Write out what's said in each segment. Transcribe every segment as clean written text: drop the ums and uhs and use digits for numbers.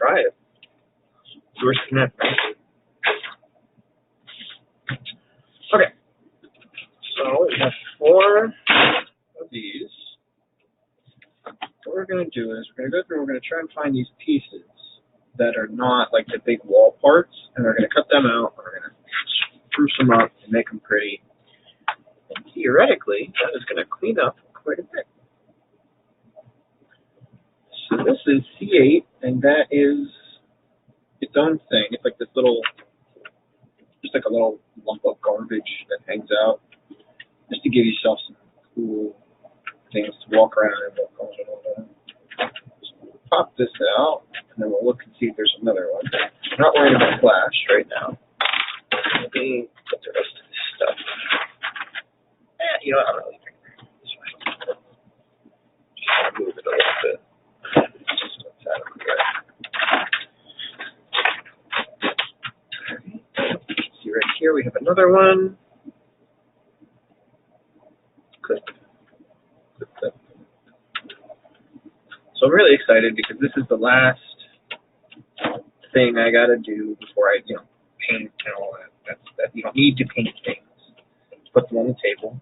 try it. Source Connect. Okay. So we have 4 of these. What we're going to do is we're going to go through and we're going to try and find these pieces that are not like the big wall parts, and we're going to cut them out, and we're going to spruce them up and make them pretty. And theoretically, that is going to clean up quite a bit. So this is C8, and that is its own thing. It's like this little, just like a little lump of garbage that hangs out, just to give yourself some cool things to walk around and walk on and all that. So pop this out, and then we'll look and see if there's another one. I'm not worried about flash right now. Let me put the rest of this stuff. You know what? I'm not really thinking. It's fine. Just move it a little bit. Just what's out of here. See right here, we have another one. Click. Click, click. So I'm really excited because this is the last thing I gotta do before I, paint and all that. That you don't need to paint things. Put them on the table.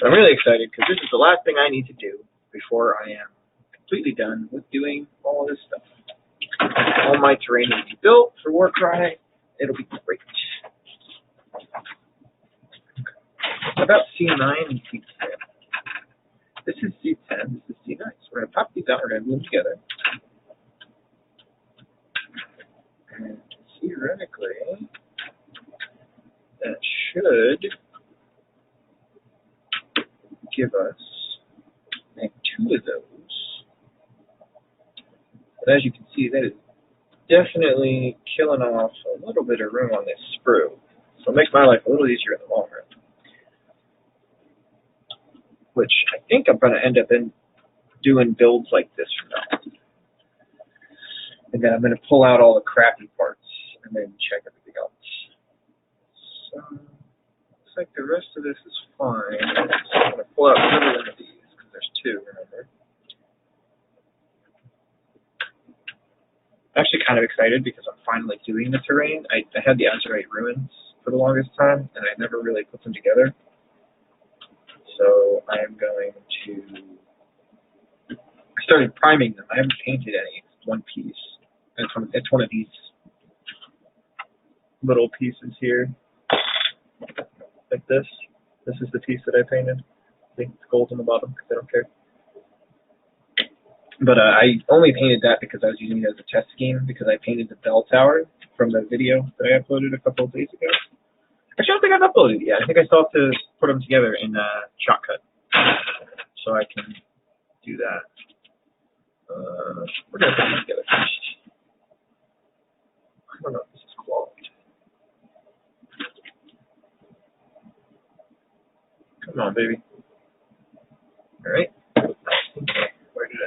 So I'm really excited because this is the last thing I need to do before I am completely done with doing all of this stuff. All my terrain will be built for Warcry. It'll be great. About C9 and C10. This is C10, this is C9. So we're going to pop these out, we're going to glue them together. And theoretically, that should give us like 2 of those. But as you can see, that is definitely killing off a little bit of room on this sprue. So it makes my life a little easier in the long run. Which I think I'm going to end up doing builds like this from now on. And then I'm going to pull out all the crappy parts and then check everything else. So, looks like the rest of this is fine. So I'm going to pull out another one of these, because there's 2, remember. I'm actually kind of excited because I'm finally doing the terrain. I had the Azurite ruins for the longest time, and I never really put them together. So I am going to... I started priming them. I haven't painted any. It's one piece. It's one of these little pieces here. Like this. This is the piece that I painted. I think it's gold on the bottom because I don't care. But I only painted that because I was using it as a test scheme because I painted the bell tower from the video that I uploaded a couple of days ago. Actually, I don't think I've uploaded it yet. I think I still have to put them together in Shotcut. So I can do that. We're going to put them together first. I don't know if this is quality. Come on, baby. All right. Okay. Where did I...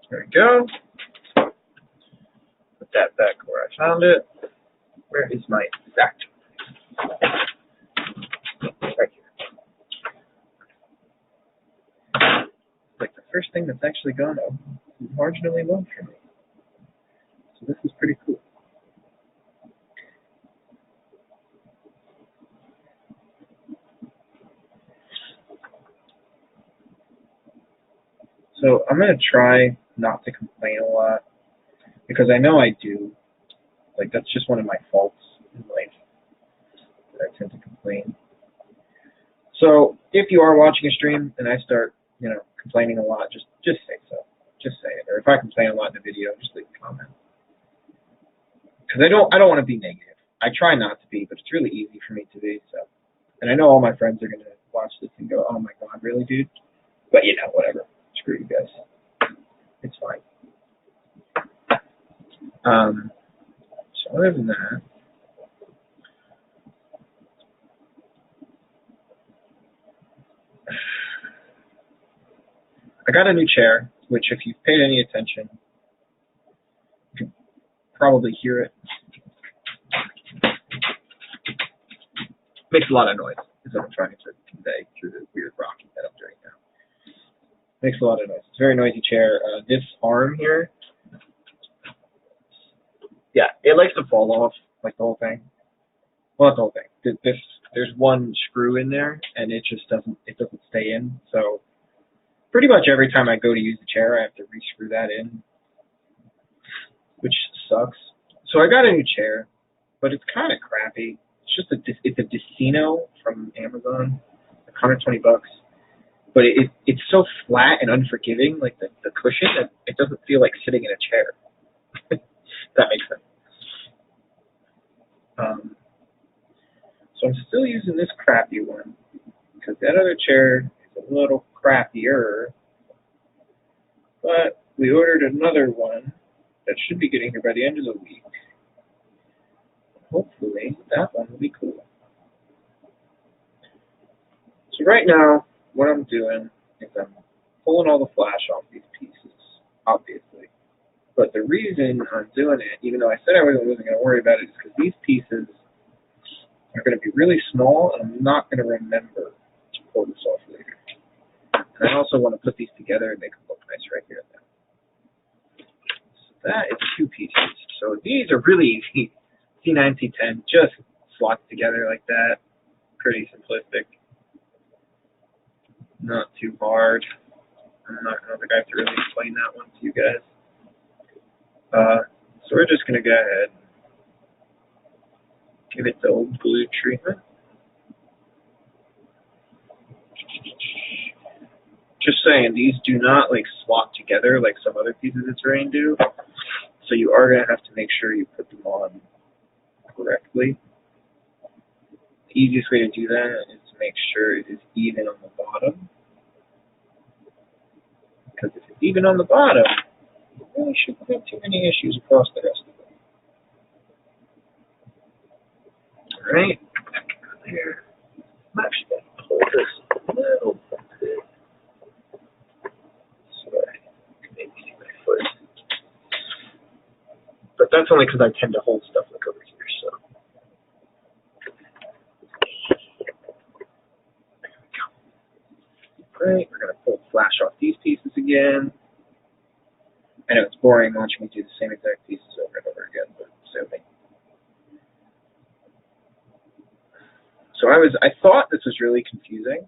There we go. Put that back where I found it. Where is my exact? Right here. Like the first thing that's actually gone up marginally low for me. So this is pretty cool. So I'm going to try not to complain a lot because I know I do. Like that's just one of my faults in life that I tend to complain. So if you are watching a stream and I start, complaining a lot, just say so. Just say it. Or if I complain a lot in the video, just leave a comment. Because I don't want to be negative. I try not to be, but it's really easy for me to be. So, and I know all my friends are going to watch this and go, "Oh my God, really, dude?" But whatever. Screw you guys. It's fine. So other than that, I got a new chair. which if you've paid any attention, you can probably hear it. Makes a lot of noise, is what I'm trying to convey through the weird rocking that I'm doing now. Makes a lot of noise. It's a very noisy chair. This arm here, yeah, it likes to fall off, like the whole thing. Well, not the whole thing. There's one screw in there, and it just doesn't stay in. So pretty much every time I go to use the chair, I have to re-screw that in, which sucks. So I got a new chair, but it's kind of crappy. It's a Dicino from Amazon, like $120. But it's so flat and unforgiving, like the cushion, that it doesn't feel like sitting in a chair. That makes sense. So I'm still using this crappy one because that other chair is a little crappier. But we ordered another one that should be getting here by the end of the week. Hopefully that one will be cool. So right now, what I'm doing is I'm pulling all the flash off these pieces, obviously. But the reason I'm doing it, even though I said I wasn't going to worry about it, is because these pieces are going to be really small, and I'm not going to remember to pull this off later. And I also want to put these together and make them look nice right here and there. So that is 2 pieces. So these are really easy. C9, C10, just slots together like that. Pretty simplistic. Not too hard. I don't think I have to really explain that one to you guys. So we're just going to go ahead and give it the old glue treatment. Just saying, these do not like slot together like some other pieces of terrain do. So you are going to have to make sure you put them on correctly. The easiest way to do that is to make sure it is even on the bottom. Because if it's even on the bottom, you really shouldn't have too many issues across the rest of it. Alright, there. I'm actually going to pull this a little bit. So I can maybe see my foot. But that's only because I tend to hold stuff like over here, so. There we go. Great, we're going to pull flash off these pieces again. I know it's boring watching me do the same exact pieces over and over again, but so many. So I thought this was really confusing,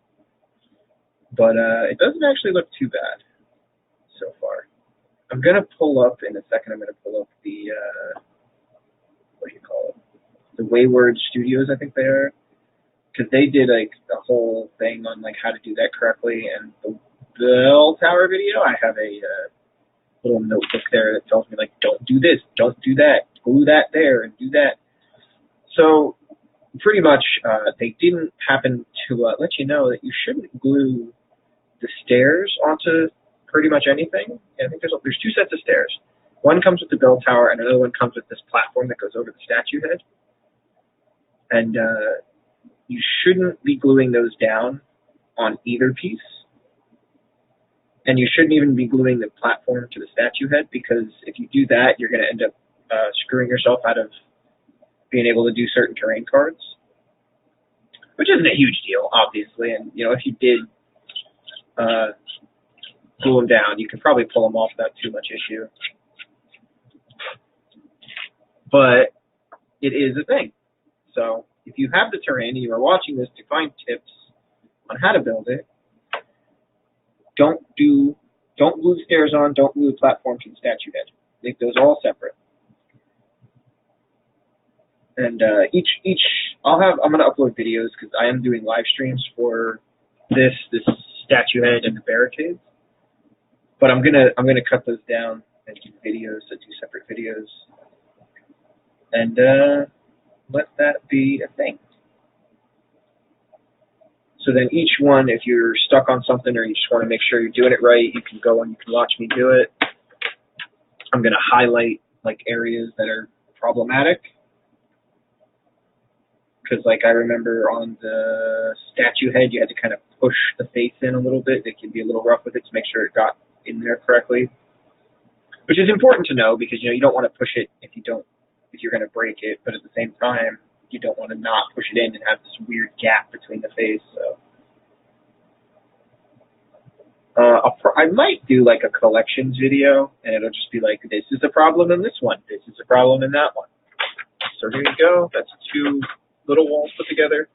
but it doesn't actually look too bad so far. I'm going to pull up, in a second, I'm going to pull up the, what do you call it? The Wayward Studios, I think they are. Because they did like a whole thing on like how to do that correctly, and the bell tower video, I have a little notebook there that tells me like, don't do this, don't do that, glue that there, and do that. So pretty much, they didn't happen to let you know that you shouldn't glue the stairs onto pretty much anything. I think there's 2 sets of stairs. One comes with the bell tower, and another one comes with this platform that goes over the statue head. And you shouldn't be gluing those down on either piece. And you shouldn't even be gluing the platform to the statue head, because if you do that, you're going to end up screwing yourself out of being able to do certain terrain cards, which isn't a huge deal, obviously. And, you know, if you did glue them down, you can probably pull them off without too much issue. But it is a thing. So if you have the terrain and you are watching this to find tips on how to build it, don't glue the stairs on, don't glue the platform to the statue head. Make those all separate. And I'm going to upload videos because I am doing live streams for this statue head and the barricades. But I'm gonna cut those down and do videos, so 2 separate videos, and let that be a thing. So then each one, if you're stuck on something or you just want to make sure you're doing it right, you can go and you can watch me do it. I'm going to highlight like areas that are problematic. Because like I remember on the statue head, you had to kind of push the face in a little bit. It can be a little rough with it to make sure it got in there correctly, which is important to know because you don't want to push it if you're going to break it, but at the same time you don't want to not push it in and have this weird gap between the face. So I might do like a collections video, and it'll just be like, this is a problem in this one, this is a problem in that one. So here you go. That's two little walls put together.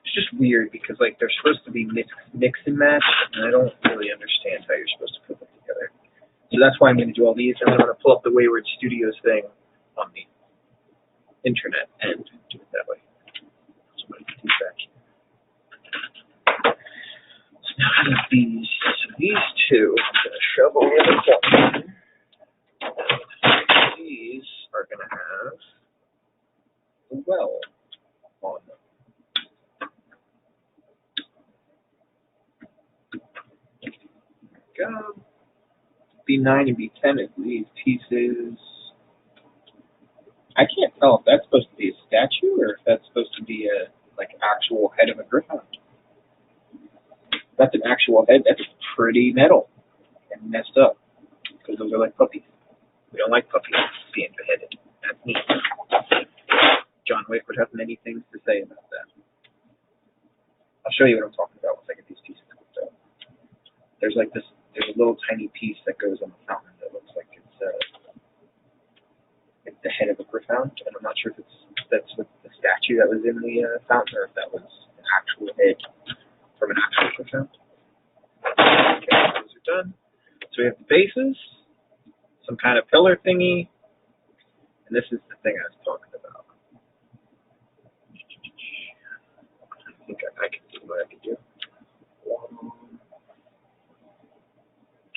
It's just weird because like they're supposed to be mix and match, and I don't really understand how you're supposed to put them together. So that's why I'm going to do all these, and I'm going to pull up the Wayward Studios thing on the internet and do it that way. So I'm going to put these back here. So now I have these. So these two, I'm going to shove over the corner. These are going to have a well on them. Go. B9 and B10 is these pieces. I can't tell if that's supposed to be a statue or if that's supposed to be a like actual head of a griffin. That's an actual head. That's pretty metal and messed up because those are like puppies. We don't like puppies being beheaded. That's neat. John Wick would have many things to say about that. I'll show you what I'm talking about once I get these pieces cooked up. There's like this. There's a little tiny piece that goes on the fountain that looks like it's the head of a griffin, and I'm not sure if that's with the statue that was in the fountain or if that was an actual head from an actual griffin. Okay, those are done. So we have the bases, some kind of pillar thingy, and this is the thing I was talking about. I think I can see what I can do.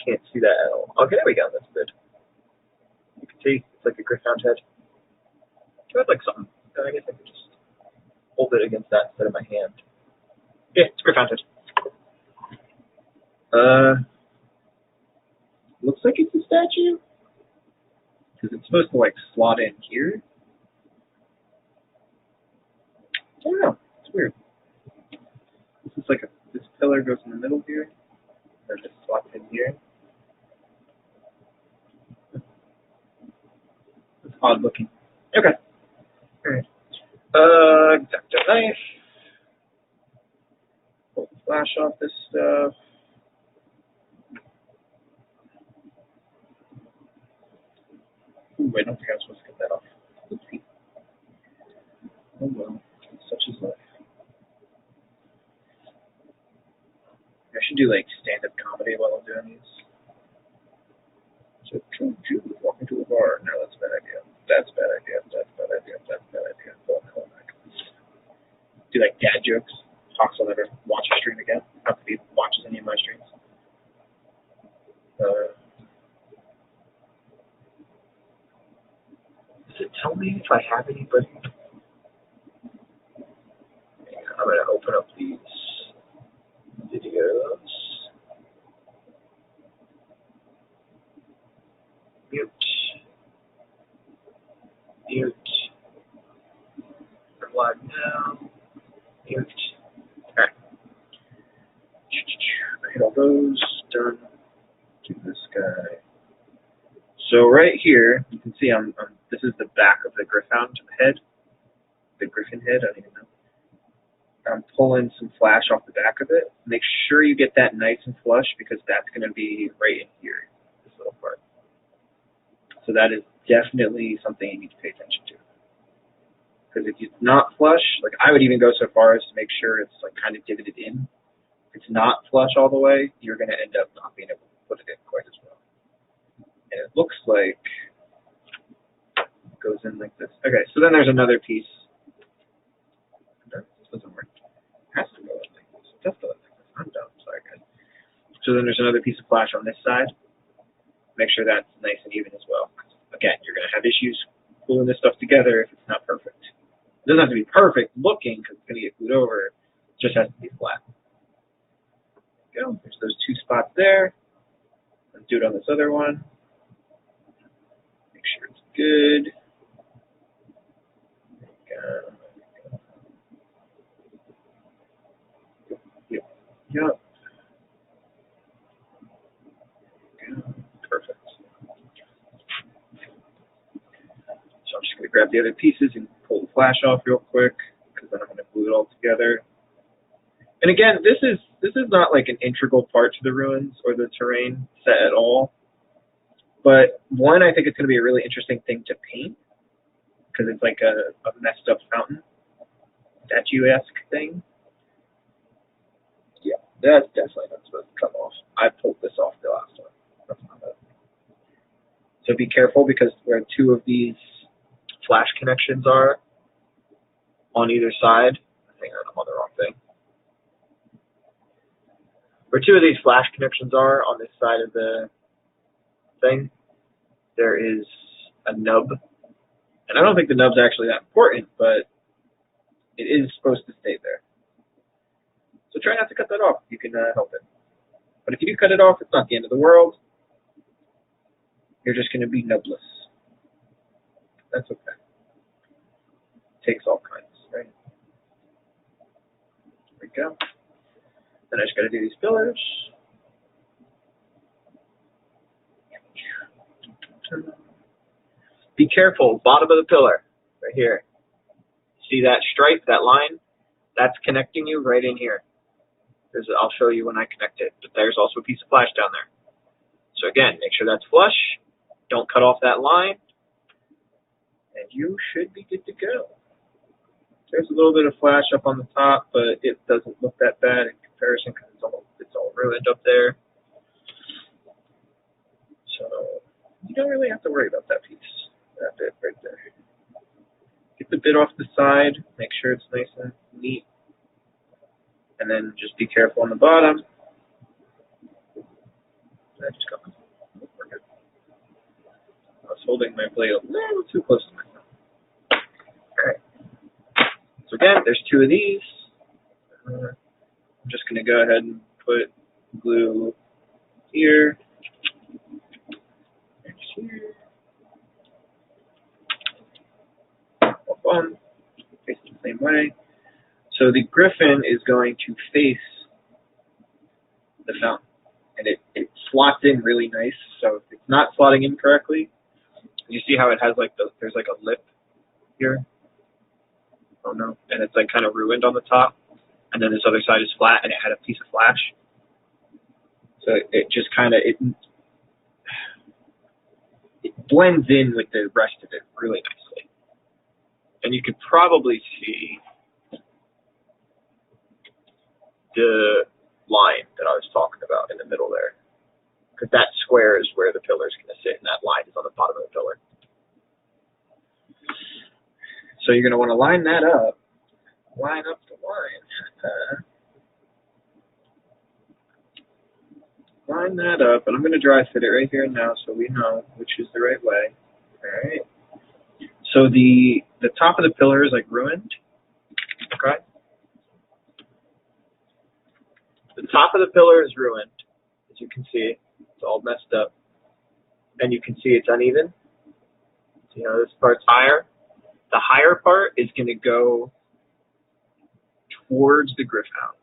Can't see that at all. Okay, there we go. That's good. You can see it's like a griffound head. I'd like something. I guess I could just hold it against that instead of my hand. Yeah, it's a griffound head. Looks like it's a statue because it's supposed to like slot in here. I don't know. It's weird. This is like this pillar goes in the middle here, or just slots in here. It's odd looking. Okay. Alright. Exacto knife. Pull the flash off this stuff. Ooh, I don't think I was supposed to get that off. Oopsie. Oh well. Such is life. I should do like stand-up comedy while I'm doing these. So, true Jew walking to a bar. No, that's a bad idea. That's a bad idea. That's a bad idea. That's a bad idea. Oh, my God. Do like dad jokes. Fox will never watch a stream again. Not that he watches any of my streams. Does it tell me if I have anybody? I'm going to open up these videos. Mute. Mute. I'm live now. Mute. Alright. I hit all those. Done. Do this guy. So right here, you can see this is the back of the griffound head. The griffin head, I don't even know. I'm pulling some flash off the back of it. Make sure you get that nice and flush because that's going to be right in here, this little part. So that is definitely something you need to pay attention to. Because if it's not flush, like I would even go so far as to make sure it's like kind of divoted in. If it's not flush all the way, you're going to end up not being able to put it in quite as well. And it looks like it goes in like this. Okay, so then there's another piece. This doesn't work. It has to go in like this. It does go in like this. I'm dumb. Sorry, guys. So then there's another piece of flash on this side. Make sure that's nice and even as well. Again, you're going to have issues gluing this stuff together if it's not perfect. It doesn't have to be perfect looking because it's going to get glued over. It just has to be flat. There you go. There's those two spots there. Let's do it on this other one. Make sure it's good. grab the other pieces and pull the flash off real quick, because then I'm going to glue it all together. And again, this is not like an integral part to the ruins or the terrain set at all. But one, I think it's going to be a really interesting thing to paint, because it's like a messed up fountain, statue-esque thing. Yeah, that's definitely not supposed to come off. I pulled this off the last one. That's not it. So be careful, because where two of these flash connections are on either side, hang on, I'm on the wrong thing. Where two of these flash connections are on this side of the thing, there is a nub. And I don't think the nub's actually that important, but it is supposed to stay there. So try not to cut that off if you can help it. But if you do cut it off, it's not the end of the world. You're just going to be nubless. That's okay. Takes all kinds, right? There we go. Then I just got to do these pillars. Be careful, bottom of the pillar, right here. See that stripe, that line? That's connecting you right in here. I'll show you when I connect it, but there's also a piece of flash down there. So again, make sure that's flush. Don't cut off that line, and you should be good to go. There's a little bit of flash up on the top, but it doesn't look that bad in comparison, because it's all ruined up there. So you don't really have to worry about that piece, that bit right there. Get the bit off the side, make sure it's nice and neat, and then just be careful on the bottom. That just comes. We're good. I was holding my blade a little too close to myself. All right. So again, there's two of these. I'm just going to go ahead and put glue here and here. Face it the same way. So the griffin is going to face the fountain, and it slots in really nice. So if it's not slotting in correctly, you see how it has like there's like a lip here. Oh no, and it's like kind of ruined on the top, and then this other side is flat, and it had a piece of flash. So it just kind of it blends in with the rest of it really nicely, and you could probably see the line that I was talking about in the middle there, because that square is where the pillar is going to sit, and that line is on the bottom of the pillar. So you're going to want to line that up. Line up the line. Line that up, and I'm going to dry fit it right here and now so we know which is the right way. All right. So the top of the pillar is like ruined. Okay. The top of the pillar is ruined, as you can see. It's all messed up, and you can see it's uneven. You know, this part's higher. The higher part is going to go towards the Gryph-hound.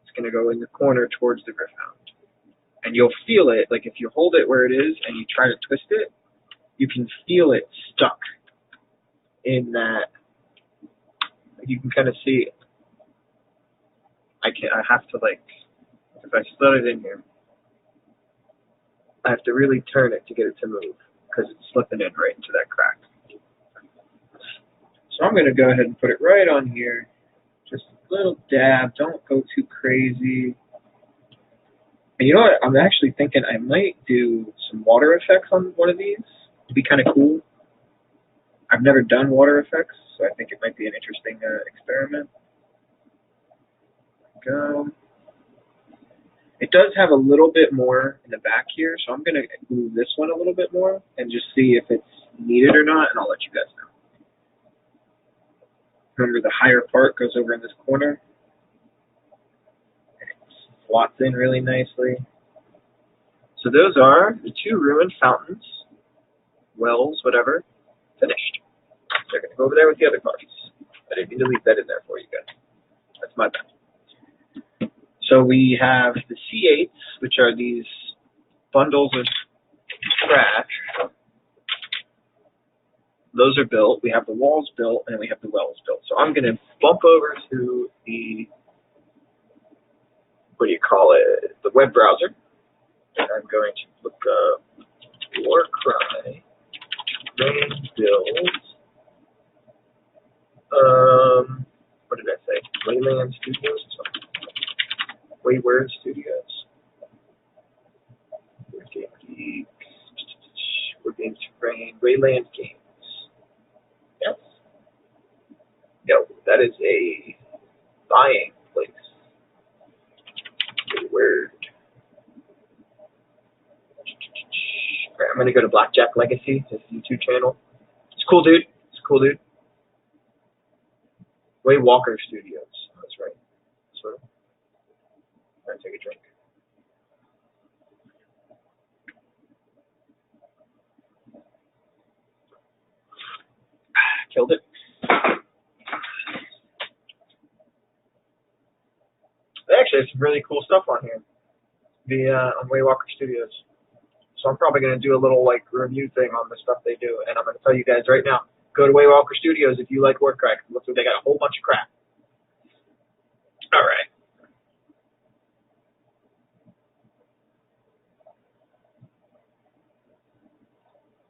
It's going to go in the corner towards the Gryph-hound. And you'll feel it, like if you hold it where it is and you try to twist it, you can feel it stuck in that. You can kind of see it. I have to, like, if I slid it in here, I have to really turn it to get it to move, because it's slipping in right into that crack. So I'm going to go ahead and put it right on here. Just a little dab. Don't go too crazy. And you know what? I'm actually thinking I might do some water effects on one of these. It'd be kind of cool. I've never done water effects, so I think it might be an interesting experiment. Go. It does have a little bit more in the back here, so I'm going to glue this one a little bit more and just see if it's needed or not, and I'll let you guys know. Remember, the higher part goes over in this corner. And it slots in really nicely. So those are the two ruined fountains, wells, whatever, finished. They're going to go over there with the other parts. I didn't mean to leave that in there for you guys. That's my bad. So we have the C8s, which are these bundles of trash. those are built. We have the walls built, and we have the wells built. So I'm going to bump over to the, what do you call it, the web browser. And I'm going to look up Warcry main build. What did I say? Wayland Studios? Wayward Studios. We're Games Terrain. Wayland Games. Yes. No, that is a buying place. Wayward. Alright, I'm gonna go to Blackjack Legacy, his YouTube channel. It's cool, dude. It's cool, dude. Way Walker Studios. That's right. Sort of. I'm gonna take a drink. Killed it. They actually have some really cool stuff on here. On Way Walker Studios. So I'm probably gonna do a little like review thing on the stuff they do, and I'm gonna tell you guys right now. Go to Way Walker Studios if you like Warcry. Look, they got a whole bunch of crap. All right.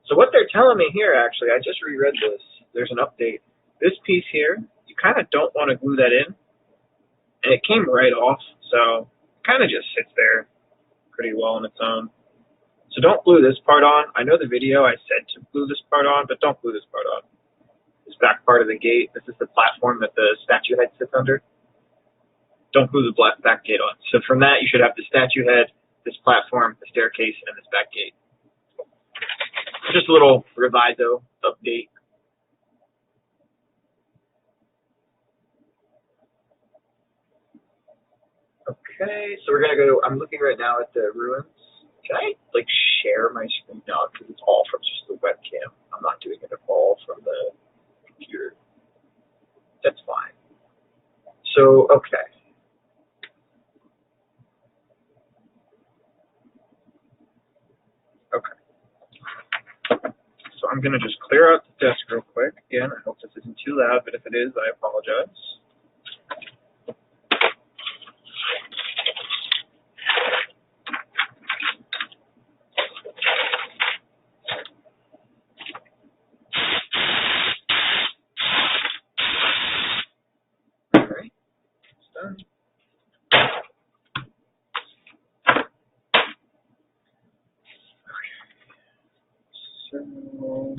So what they're telling me here, actually, I just reread this. There's an update. This piece here, you kind of don't want to glue that in, and it came right off, so it kind of just sits there pretty well on its own. So don't glue this part on. I know the video I said to glue this part on, but don't glue this part on. This back part of the gate, this is the platform that the statue head sits under. Don't glue the back gate on. So from that, you should have the statue head, this platform, the staircase, and this back gate. Just a little reviso update. Okay, so we're gonna go. I'm looking right now at the ruins. Can I like share my screen now? Because it's all from just the webcam. I'm not doing it at all from the computer. That's fine. So okay. Okay. So I'm gonna just clear out the desk real quick. Again, I hope this isn't too loud, but if it is, I apologize. So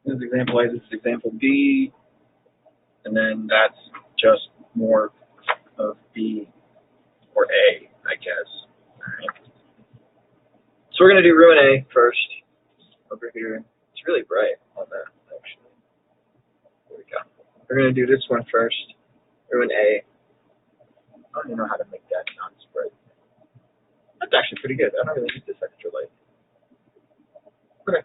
this is example A, this is example B, and then that's just more of B or A, I guess. All right. So we're going to do ruin A first over here. It's really bright on that, actually. There we go. We're going to do this one first, ruin A. I don't even know how to make that not as bright. That's actually pretty good. I don't really need this extra light. Okay.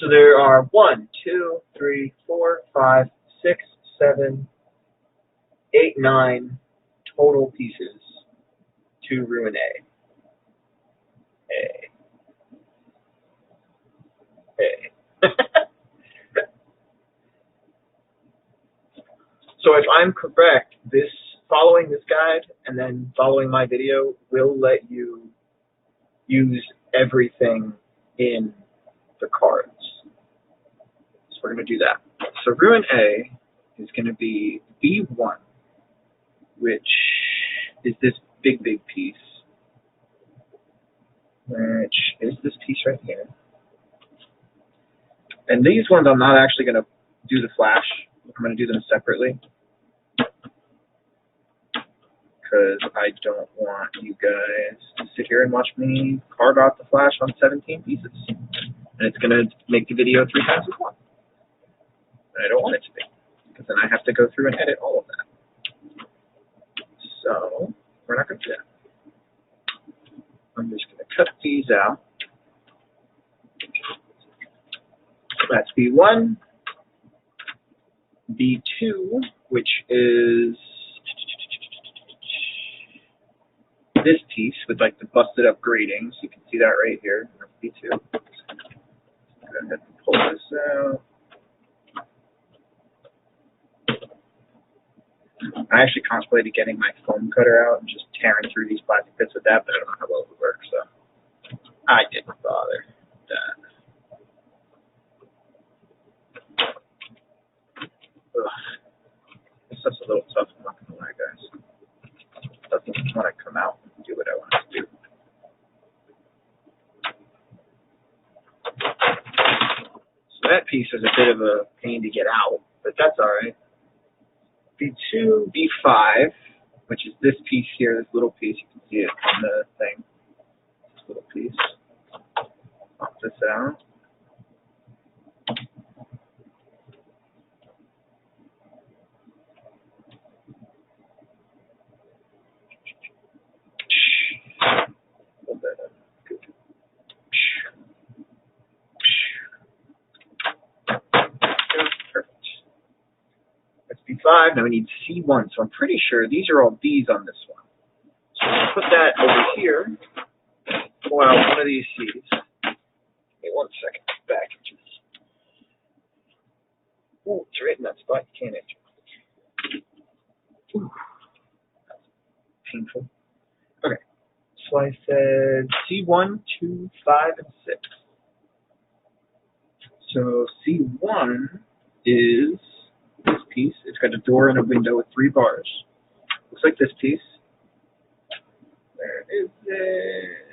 So there are 1, 2, 3, 4, 5, 6, 7, 8, 9 total pieces to ruin A. So if I'm correct, this following this guide and then following my video will let you use everything in the cards. So we're going to do that. So ruin A is going to be B1, which is this big piece, which is this piece right here. And these ones I'm not actually going to do the flash. I'm going to do them separately because I don't want you guys to sit here and watch me carve out the flash on 17 pieces. And it's going to make the video 3 times as long. And I don't want it to be, because then I have to go through and edit all of that. So we're not going to do that. I'm just going to cut these out. That's B1. B2, which is this piece with like the busted up gratings. You can see that right here. B2. Go ahead and pull this out. I actually contemplated getting my foam cutter out and just tearing through these plastic bits with that, but I don't know how well it would work, so I didn't bother with that. Ugh. This stuff's a little tough, I'm not gonna lie, guys. It doesn't want to come out and do what I want it to do. So that piece is a bit of a pain to get out, but that's alright. B2, B5, which is this piece here, this little piece, you can see it on the thing. This little piece. Pop this out. Hold that up. Good. Perfect. That's B5. Now we need C1. So I'm pretty sure these are all B's on this one. So I'm going to put that over here. Pull out one of these C's. Give me 1 second. Back. Oh, it's right in that spot. You can't enter. Ooh. That's painful. Okay. So I said C1, 2, 5, and 6. So C1 is this piece. It's got a door and a window with 3 bars. Looks like this piece. Where is it?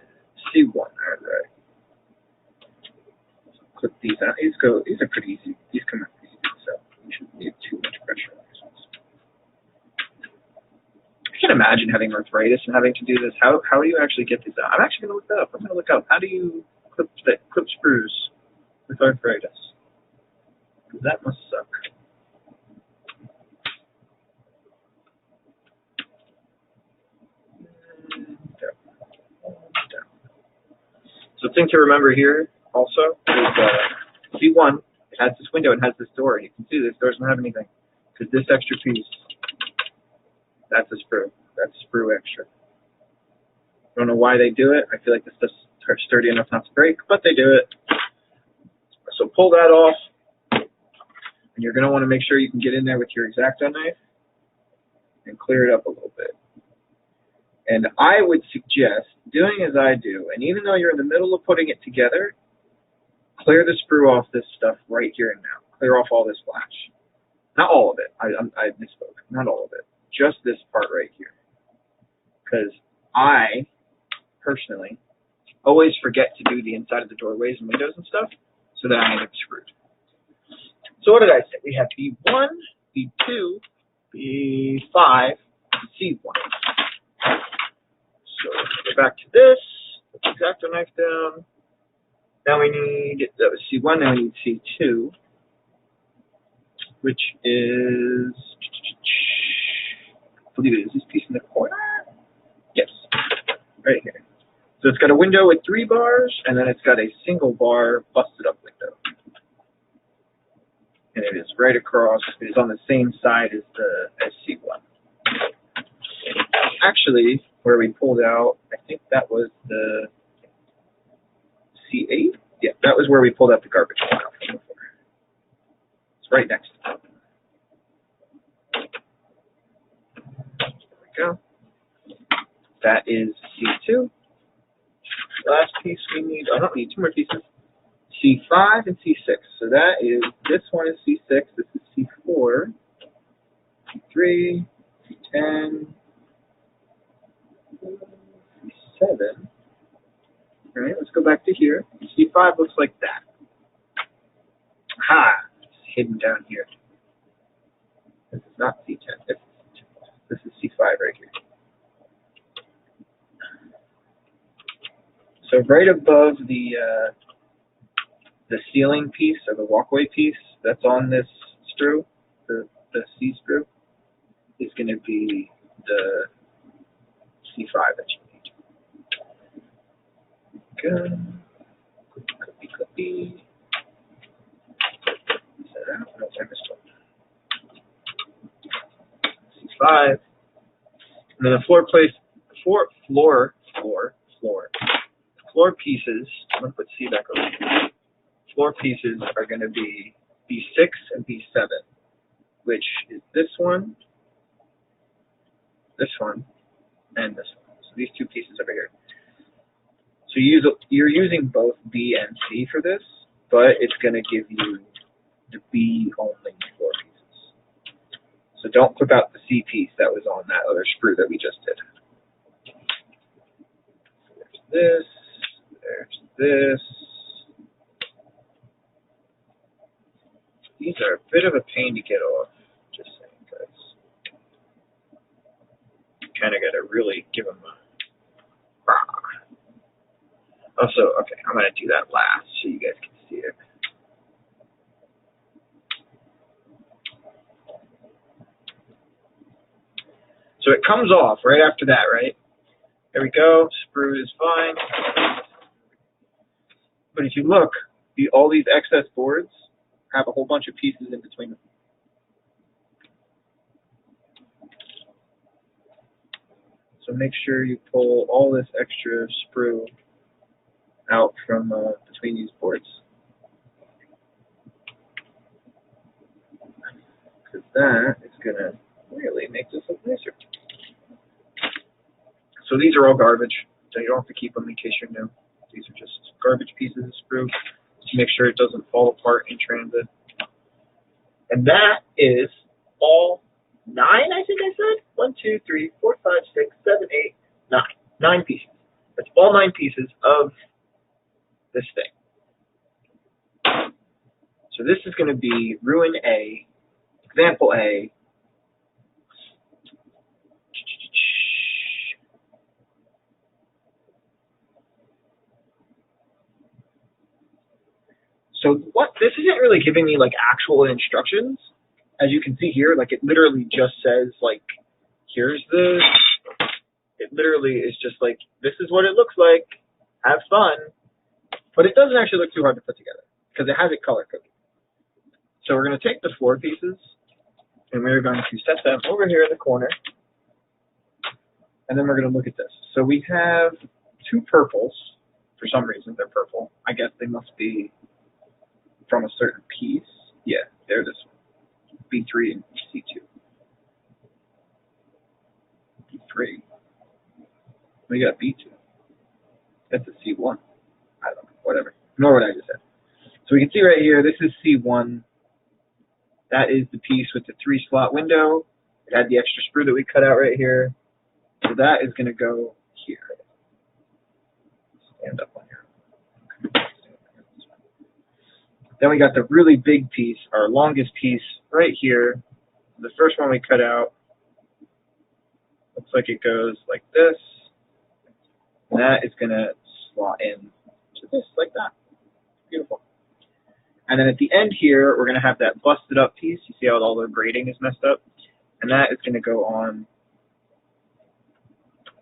C1. All right. So click these out. These are pretty easy. These come out easy, so you shouldn't need too much pressure on these ones. I can imagine having arthritis and having to do this. How do you actually get these out? I'm actually going to look that up. I'm going to look up. How do you clip screws with arthritis? Because that must suck. So the thing to remember here also is C1, it has this window, it has this door. You can see this door doesn't have anything. Because this extra piece, that's a sprue. That's a sprue extra. I don't know why they do it. I feel like this stuff's sturdy enough not to break, but they do it. So pull that off. And you're going to want to make sure you can get in there with your X-Acto knife and clear it up a little bit. And I would suggest doing as I do, and even though you're in the middle of putting it together, clear the sprue off this stuff right here and now. Clear off all this flash. Not all of it. I misspoke. Not all of it. Just this part right here. Because I, personally, always forget to do the inside of the doorways and windows and stuff, so that I end up screwed. So what did I say? We have B1, B2, B5, C1. So let's go back to this. Put the X-Acto knife down. Now we need, that was C1, now we need C2, which is, I believe it is this piece in the corner. Yes, right here. So it's got a window with 3 bars, and then it's got a single bar busted up window. And it is right across, it is on the same side as the C1. Actually, where we pulled out, I think that was the C8? Yeah, that was where we pulled out the garbage one out from before. It's right next to it. There we go. That is C2. Last piece we need, I don't need 2 more pieces. C5 and C6. So that is, this one is C6, this is C4, C3, C10, C7. All right, let's go back to here. C5 looks like that. Aha! It's hidden down here. This is not C10. This is C5 right here. So right above the ceiling piece or the walkway piece that's on this sprue, the C sprue, is going to be the C5 that you need. Good. Clippy. I don't know if I missed one. C5. And then the floor floor pieces. I'm gonna put C back over here. Floor pieces are going to be B6 and B7, which is this one, and this one. So these two pieces over here. So you're using both B and C for this, but it's going to give you the B only floor pieces. So don't clip out the C piece that was on that other sprue that we just did. There's this. These are a bit of a pain to get off, just saying, guys. Kind of got to really give them a... Also, okay, I'm going to do that last so you guys can see it. So it comes off right after that, right? There we go. Sprue is fine. But if you look, all these excess boards have a whole bunch of pieces in between them. So make sure you pull all this extra sprue out from between these boards. Because that is going to really make this look nicer. So these are all garbage, so you don't have to keep them in case you're new. These are just garbage pieces of sprue to make sure it doesn't fall apart in transit. And that is all 9, I think I said? 1, 2, 3, 4, 5, 6, 7, 8, 9. 9 pieces. That's all 9 pieces of this thing. So this is going to be Ruin A, Example A. So this isn't really giving me like actual instructions. As you can see here, like it literally just says like, here's the, it literally is just like, this is what it looks like, have fun. But it doesn't actually look too hard to put together because it has it color coded. So we're going to take the floor pieces and we're going to set them over here in the corner. And then we're going to look at this. So we have 2 purples. For some reason, they're purple. I guess they must be from a certain piece. Yeah, they're this one. B3 and C2. B3. We got B2. That's a C1. I don't know, whatever. Ignore what I just said. So we can see right here, this is C1. That is the piece with the 3-slot window. It had the extra sprue that we cut out right here. So that is going to go here. Stand up on here. Then we got the really big piece, our longest piece right here. The first one we cut out looks like it goes like this. And that is going to slot in to this like that. Beautiful. And then at the end here, we're going to have that busted up piece. You see how all the grading is messed up? And that is going to go on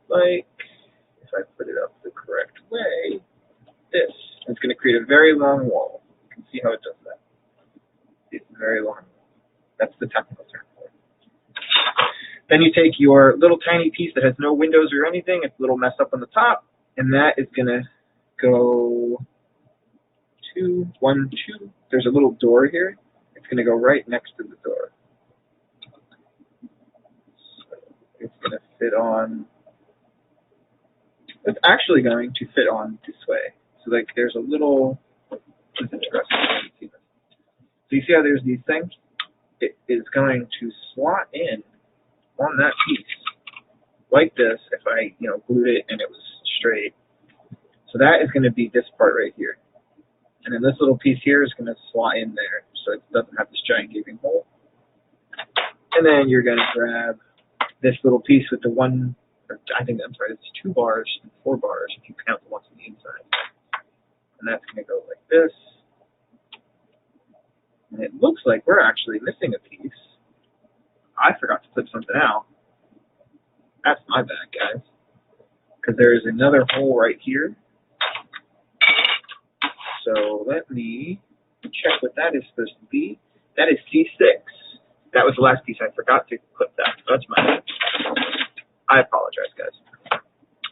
like, if I put it up the correct way, this. It's going to create a very long wall. You can see how it does that. It's very long. That's the technical term for it. Then you take your little tiny piece that has no windows or anything. It's a little messed up on the top. And that is going to go 2, 1, 2. There's a little door here. It's going to go right next to the door. So it's going to fit on. It's actually going to fit on this way. So like there's a little, this is interesting. So you see how there's these things? It is going to slot in on that piece like this if I, glued it and it was straight. So that is going to be this part right here. And then this little piece here is going to slot in there so it doesn't have this giant gaping hole. And then you're going to grab this little piece with the it's 2 bars and 4 bars if you count the ones on the inside. And that's going to go like this. And it looks like we're actually missing a piece. I forgot to clip something out. That's my bad, guys. Because there is another hole right here. So let me check what that is supposed to be. That is C6. That was the last piece. I forgot to clip that. So that's my bad. I apologize, guys.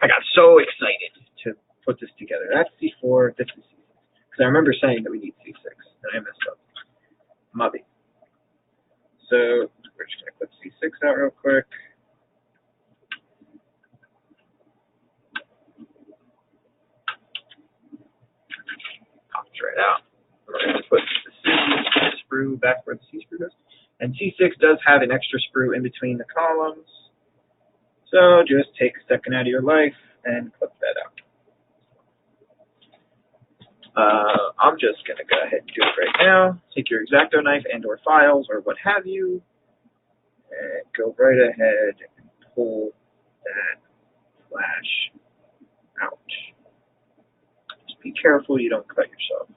I got so excited to put this together. That's C4, this is C6. Because I remember saying that we need C6, and I messed up. Mubby. So we're just going to clip C6 out real quick. Pops right out. We're going to put the C sprue back where the C sprue goes. And C6 does have an extra sprue in between the columns. So just take a second out of your life and clip that out. I'm just going to go ahead and do it right now. Take your X-Acto knife and or files or what have you, and go right ahead and pull that flash out. Just be careful you don't cut yourself.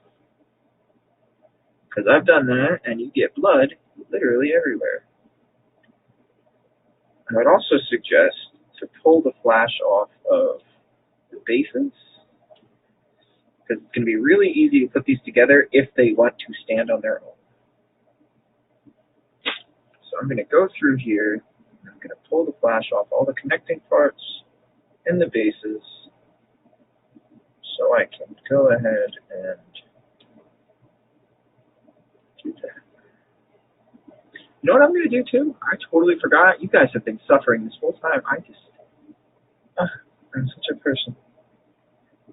Because I've done that, and you get blood literally everywhere. I would also suggest to pull the flash off of the bases, because it's going to be really easy to put these together if they want to stand on their own. So I'm going to go through here, and I'm going to pull the flash off all the connecting parts and the bases, so I can go ahead and do that. You know what I'm going to do too? I totally forgot. You guys have been suffering this whole time. I'm such a person.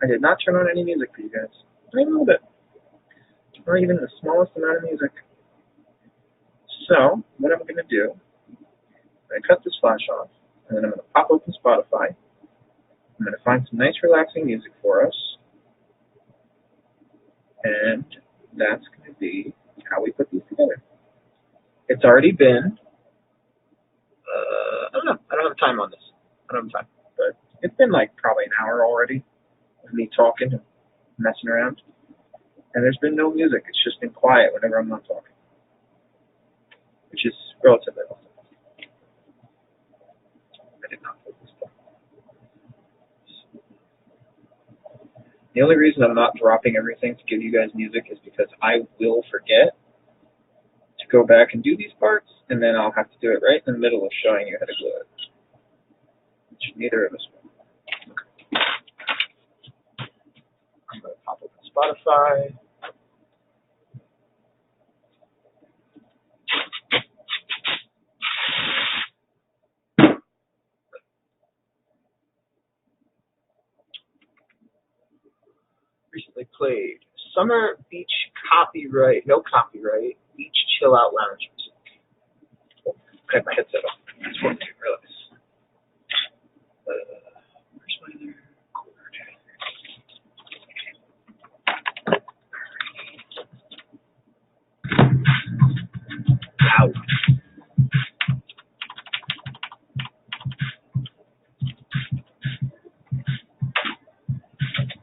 I did not turn on any music for you guys. Not even a little bit. Not even the smallest amount of music. So, what I'm going to do, I'm going to cut this flash off, and then I'm going to pop open Spotify. I'm going to find some nice relaxing music for us. And that's going to be how we put these together. It's already been, I don't know. I don't have time on this. I don't have time. But it's been like probably an hour already of me talking and messing around. And there's been no music. It's just been quiet whenever I'm not talking, which is relatively often. I did not put this down. The only reason I'm not dropping everything to give you guys music is because I will forget to go back and do these parts, and then I'll have to do it right in the middle of showing you how to glue it, which neither of us will. I'm going to pop open Spotify. Recently played Summer Beach no copyright, Beach Chill Out Lounge music. Oh, I had my headset off. That's what I didn't realize. Where's my other cord? Loud.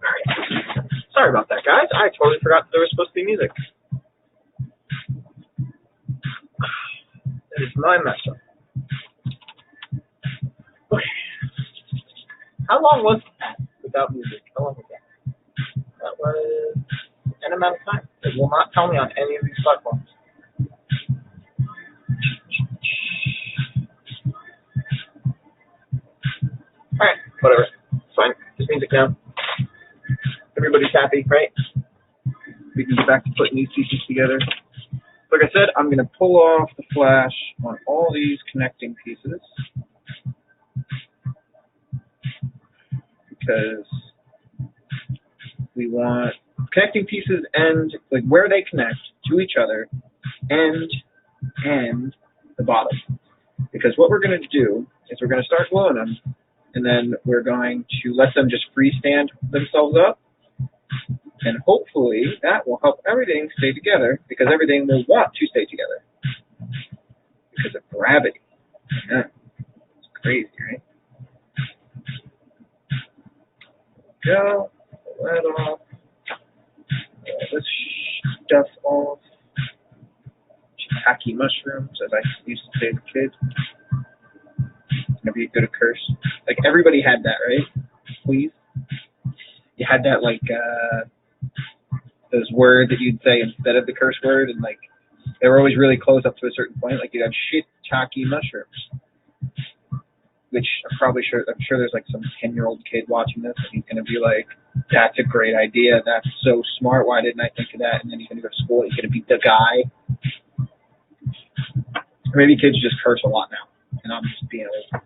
Alright. Sorry about that, guys. I totally forgot that there was supposed to be music. That is my mess up. Okay. How long was that without music? How long was that? That was an amount of time. It will not tell me on any of these platforms. Alright, whatever. It's fine. Just music now. Everybody's happy, right? We can get back to putting these pieces together. Like I said, I'm going to pull off the flash on all these connecting pieces because we want connecting pieces and like where they connect to each other and the bottom. Because what we're going to do is we're going to start gluing them, and then we're going to let them just freestand themselves up. And hopefully that will help everything stay together, because everything will want to stay together because of gravity. Yeah. It's crazy, right? Go. Pull that off. Pull this stuff off. Shiitake mushrooms, as I used to say as a kid. Whenever you go to curse. Like, everybody had that, right? Please? You had that, like, those words that you'd say instead of the curse word, and like they were always really close up to a certain point. Like you'd have shiitake mushrooms. which I'm sure there's like some 10-year-old kid watching this, and he's going to be like, that's a great idea. That's so smart. Why didn't I think of that? And then he's going to go to school. He's going to be the guy. Maybe kids just curse a lot now, and I'm just being old.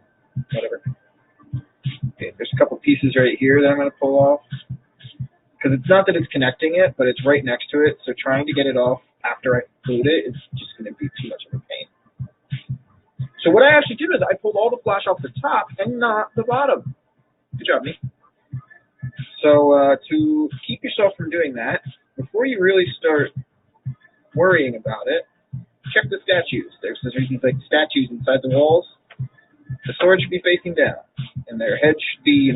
Whatever. Okay, there's a couple pieces right here that I'm going to pull off. Because it's not that it's connecting it, but it's right next to it. So trying to get it off after I glued it is just going to be too much of a pain. So what I actually did is I pulled all the flash off the top and not the bottom. Good job, me. So to keep yourself from doing that, before you really start worrying about it, check the statues. There's these like statues inside the walls. The sword should be facing down, and their head should be,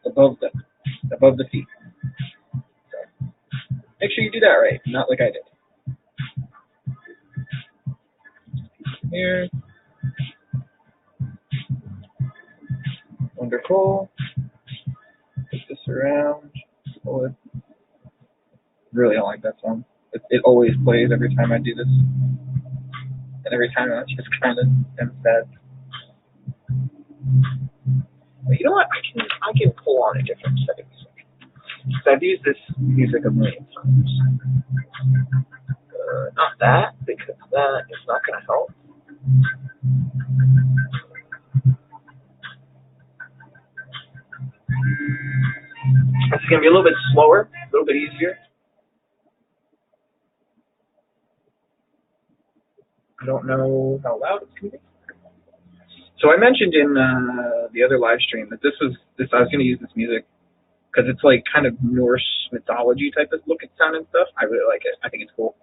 above them, above the feet. So make sure you do that right, not like I did. Here. Wonderful. Put this around. Pull it. Really don't like that song. It always plays every time I do this. And every time I just kind of am sad. But you know what? I can pull on a different set of music. So I've used this music a million times. Not that, because that is not going to help. This is going to be a little bit slower, a little bit easier. I don't know how loud it's going to be. So I mentioned in the other live stream that I was going to use this music because it's like kind of Norse mythology type of look and sound and stuff. I really like it. I think it's cool.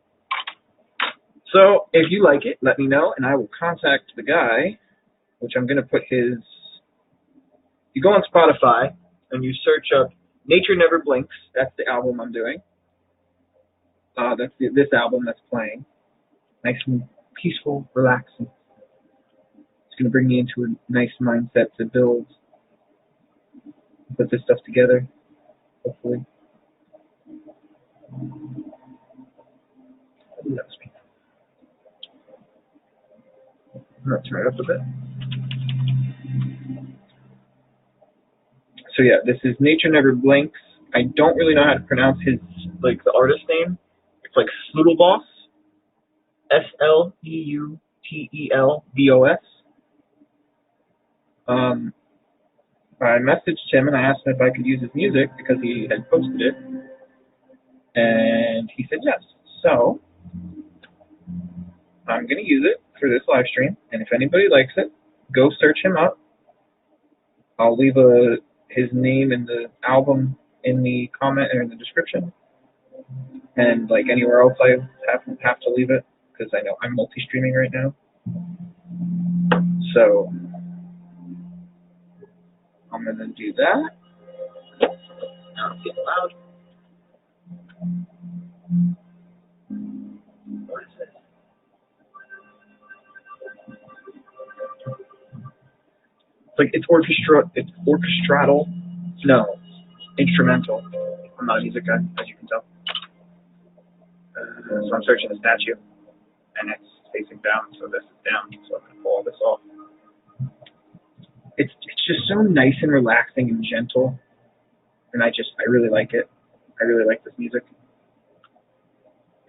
So if you like it, let me know, and I will contact the guy, which I'm going to put his... You go on Spotify, and you search up Nature Never Blinks. That's the album I'm doing. That's this album that's playing. Nice and peaceful, relaxing. It's going to bring me into a nice mindset to build, put this stuff together, hopefully. That's me. I'm going to turn it up a bit. So yeah, this is Nature Never Blinks. I don't really know how to pronounce his, the artist name. It's like Slutelboss. Slutelbos. I messaged him and I asked him if I could use his music because he had posted it. And he said yes. So I'm going to use it for this live stream. And if anybody likes it, go search him up. I'll leave his name and the album in the comment or in the description. And anywhere else I have to leave it because I know I'm multi-streaming right now. So I'm going to do that. Now it's getting loud. What is this? It's orchestral. No, instrumental. I'm not a music guy, as you can tell. So I'm searching the statue, and it's facing down, so this is down, so I'm going to pull all this off. It's just so nice and relaxing and gentle, and I really like it. I really like this music.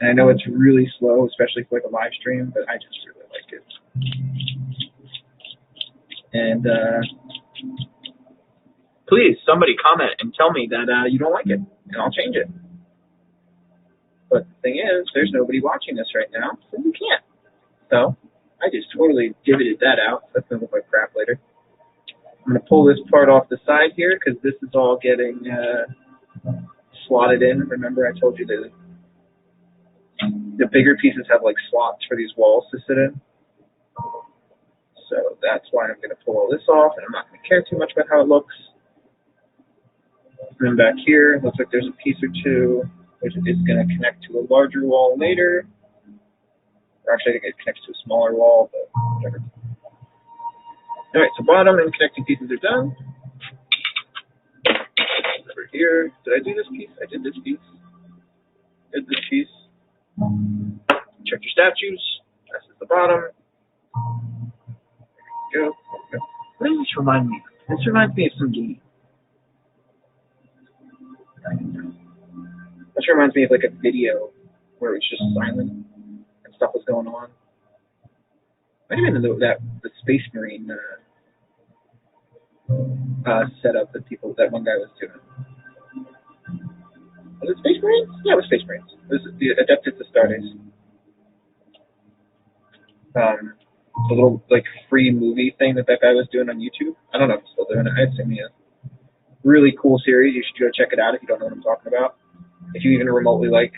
And I know it's really slow, especially for a live stream, but I just really like it. And please, somebody comment and tell me that you don't like it, and I'll change it. But the thing is, there's nobody watching this right now, so you can't. So I just totally divvied that out. That's going to look like crap later. I'm going to pull this part off the side here because this is all getting slotted in. Remember I told you that the bigger pieces have slots for these walls to sit in. So that's why I'm going to pull all this off, and I'm not going to care too much about how it looks. And then back here, looks like there's a piece or two which is going to connect to a larger wall later. Or actually, I think it connects to a smaller wall, but whatever. Alright, so bottom and connecting pieces are done. Over here, did I do this piece? I did this piece. Did this piece. Check your statues. This is the bottom. There we go. What does this remind me of? This reminds me of some game. This reminds me of like a video where it's just silent and stuff was going on. Might have been the Space Marine setup that one guy was doing. Was it Space Marines? Yeah, it was Space Marines. It was the Adeptus Astartes. The little like free movie thing that guy was doing on YouTube. I don't know if he's still doing it. I assume he is. Really cool series. You should go check it out if you don't know what I'm talking about. If you even remotely like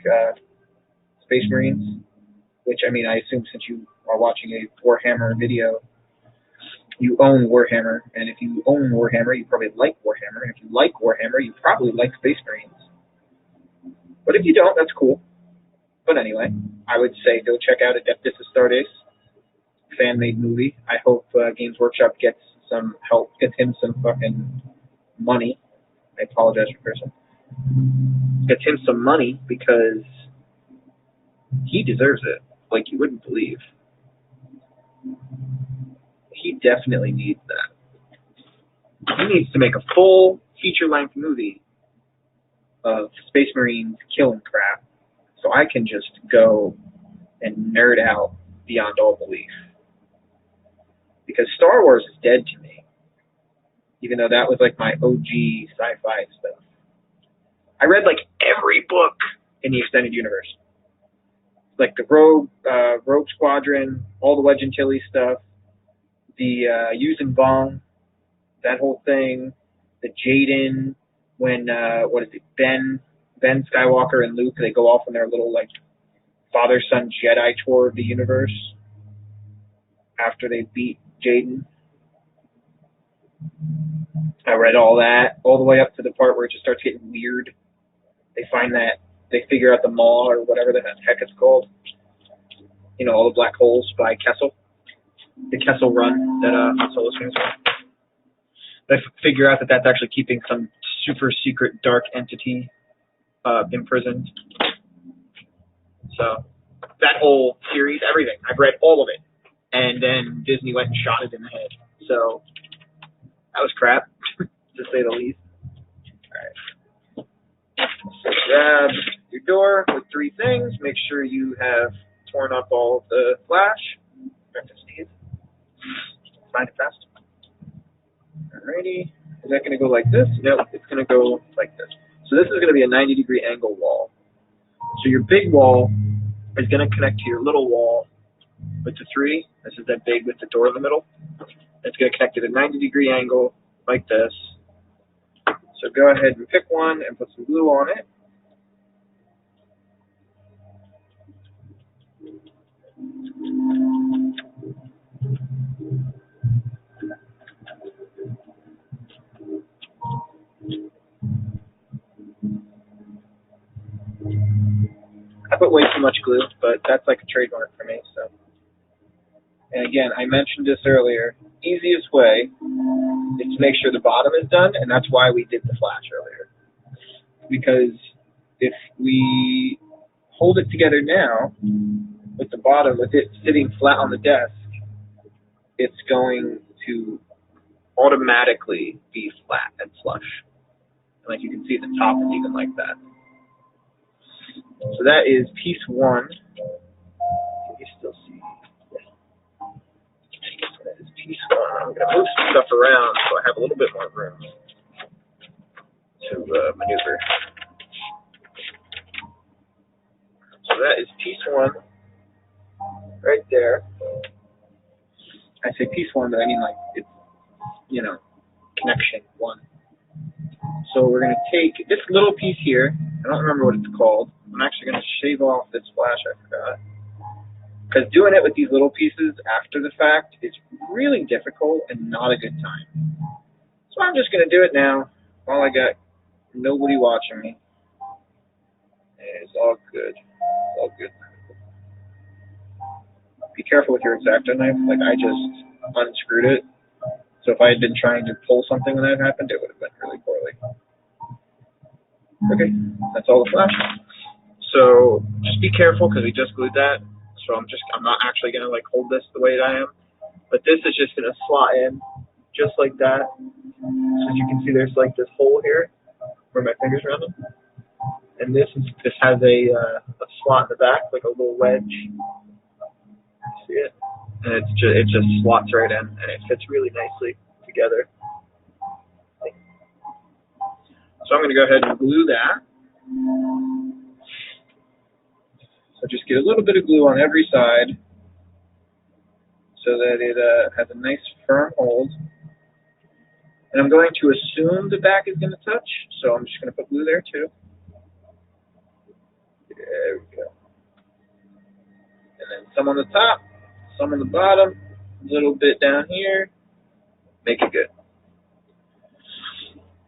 Space Marines, which I mean, I assume since you are watching a Warhammer video, you own Warhammer, and if you own Warhammer, you probably like Warhammer, and if you like Warhammer, you probably like Space Marines. But if you don't, that's cool. But anyway, I would say go check out Adeptus Astartes, fan-made movie. I hope Games Workshop gets some help, gets him some fucking money. I apologize for cursing. Gets him some money because he deserves it, like you wouldn't believe. He definitely needs that. He needs to make a full feature-length movie of Space Marines killing crap, so I can just go and nerd out beyond all belief. Because Star Wars is dead to me, even though that was like my OG sci-fi stuff. I read like every book in the extended universe, like the Rogue Squadron, all the Wedge Antilles stuff, the Yuuzhan Vong, that whole thing, the Jaden, when Ben Skywalker and Luke, they go off on their little like father-son Jedi tour of the universe after they beat Jaden. I read all that, all the way up to the part where it just starts getting weird. They figure out the Maw, or whatever the heck it's called. You know, all the black holes by Kessel. The Kessel Run that Han Solo's famous for. They figure out that that's actually keeping some super secret dark entity imprisoned. So, that whole series, everything. I've read all of it. And then Disney went and shot it in the head. So, that was crap, to say the least. Alright. So grab your door with 3 things. Make sure you have torn up all of the flash. Back to Steve. Find it fast. Alrighty. Is that going to go like this? No, it's going to go like this. So this is going to be a 90-degree angle wall. So your big wall is going to connect to your little wall with the 3. This is that big with the door in the middle. It's going to connect at a 90-degree angle like this. So go ahead and pick one and put some glue on it. I put way too much glue, but that's like a trademark for me. So, and again, I mentioned this earlier. Easiest way is to make sure the bottom is done, and that's why we did the flash earlier. Because if we hold it together now, with the bottom, with it sitting flat on the desk, it's going to automatically be flat and flush. And like you can see, the top is even like that. So that is piece 1. Can you still see? Yeah. That is piece 1. I'm going to move some stuff around so I have a little bit more room to maneuver. So that is piece 1 right there. I say piece 1, but I mean like it's, you know, connection 1. So we're going to take this little piece here. I don't remember what it's called. I'm actually going to shave off this flash, I forgot. Because doing it with these little pieces after the fact is really difficult and not a good time. So I'm just going to do it now while I got nobody watching me. It's all good. It's all good. Be careful with your X-Acto knife. Like, I just unscrewed it. So if I had been trying to pull something when that happened, it would have been really poorly. Okay, that's all the flash. So just be careful because we just glued that. So I'm not actually gonna like hold this the way that I am. But this is just gonna slot in just like that. So as you can see, there's like this hole here where my fingers are on them, and this has a slot in the back, like a little wedge. See it? And it just slots right in, and it fits really nicely together. So I'm going to go ahead and glue that. So just get a little bit of glue on every side so that it has a nice firm hold. And I'm going to assume the back is going to touch, so I'm just going to put glue there too. There we go. And then some on the top, some on the bottom, a little bit down here. Make it good.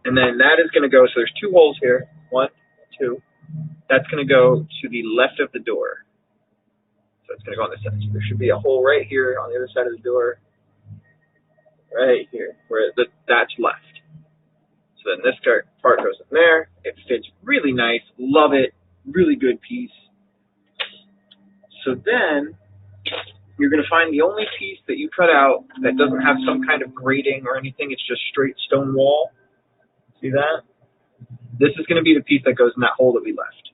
And then that is going to go, so there's two holes here, 1, 2. That's going to go to the left of the door. So it's going to go on this side. So there should be a hole right here on the other side of the door, right here, where that's left. So then this part goes in there. It fits really nice. Love it. Really good piece. So then you're going to find the only piece that you cut out that doesn't have some kind of grating or anything. It's just straight stone wall. See that? This is going to be the piece that goes in that hole that we left.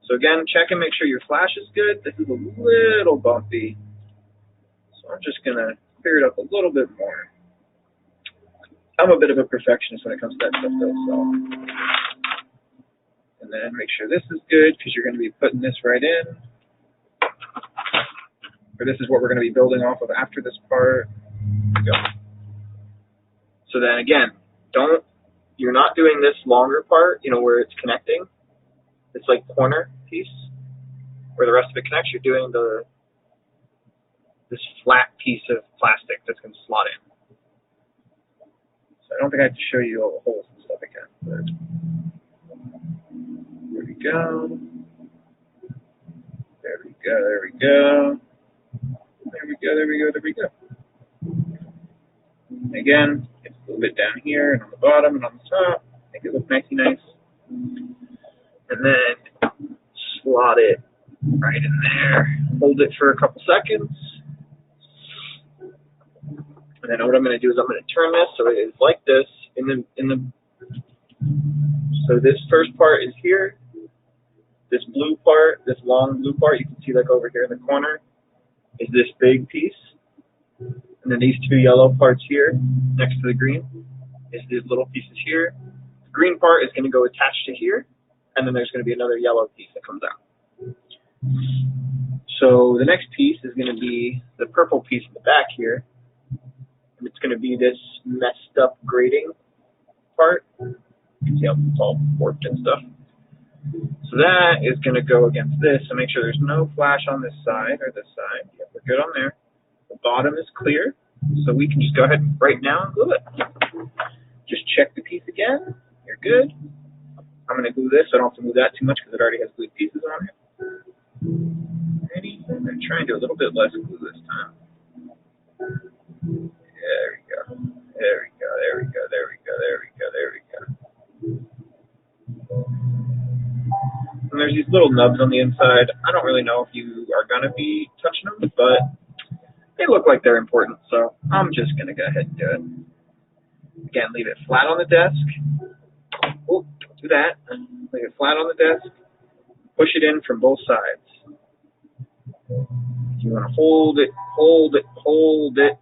So again, check and make sure your flash is good. This is a little bumpy. So I'm just going to clear it up a little bit more. I'm a bit of a perfectionist when it comes to that stuff though. So. And then make sure this is good because you're going to be putting this right in. Or this is what we're going to be building off of after this part. There we go. So then again, you're not doing this longer part, where it's connecting. It's like corner piece where the rest of it connects. You're doing this flat piece of plastic that's going to slot in. So I don't think I have to show you all the holes and stuff again. But there we go. There we go. There we go. There we go. There we go. There we go. And again, it's a little bit down here and on the bottom and on the top. Make it look nice. And then slot it right in there. Hold it for a couple seconds. And then what I'm going to do is I'm going to turn this so it is like this. So this first part is here. This blue part, this long blue part, you can see like over here in the corner, is this big piece. And then these two yellow parts here, next to the green, is these little pieces here. The green part is going to go attached to here, and then there's going to be another yellow piece that comes out. So the next piece is going to be the purple piece in the back here, and it's going to be this messed up grating part. You can see how it's all warped and stuff. So that is going to go against this, so make sure there's no flash on this side or this side. Yep, we're good on there. The bottom is clear, so we can just go ahead and right now and glue it. Just check the piece again. You're good. I'm going to glue this. I don't have to move that too much because it already has glued pieces on it. Ready? I'm going to try and do a little bit less glue this time. There we go. There we go. There we go. There we go. There we go. There we go. And there's these little nubs on the inside. I don't really know if you are going to be touching them, but they look like they're important, so I'm just going to go ahead and do it. Again, leave it flat on the desk. Oh, don't do that. Leave it flat on the desk. Push it in from both sides. You want to hold it, hold it, hold it.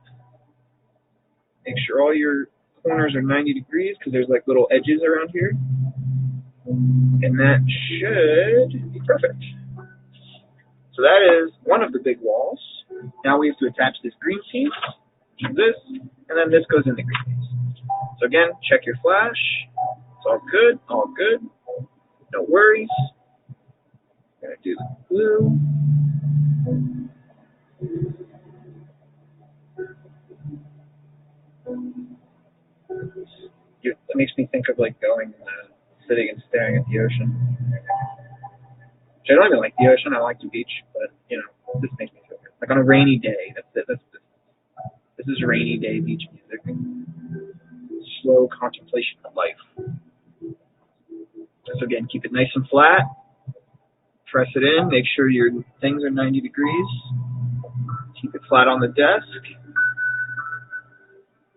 Make sure all your corners are 90 degrees because there's like little edges around here. And that should be perfect. So that is one of the big walls. Now we have to attach this green piece, which is this, and then this goes in the green piece. So again, check your flash. It's all good, all good. No worries. I'm going to do the glue. That makes me think of like going sitting and staring at the ocean. Which I don't even like the ocean. I like the beach, but this makes me feel good. Like on a rainy day. That's it. This is rainy day beach music. Slow contemplation of life. So again, keep it nice and flat. Press it in. Make sure your things are 90 degrees. Keep it flat on the desk.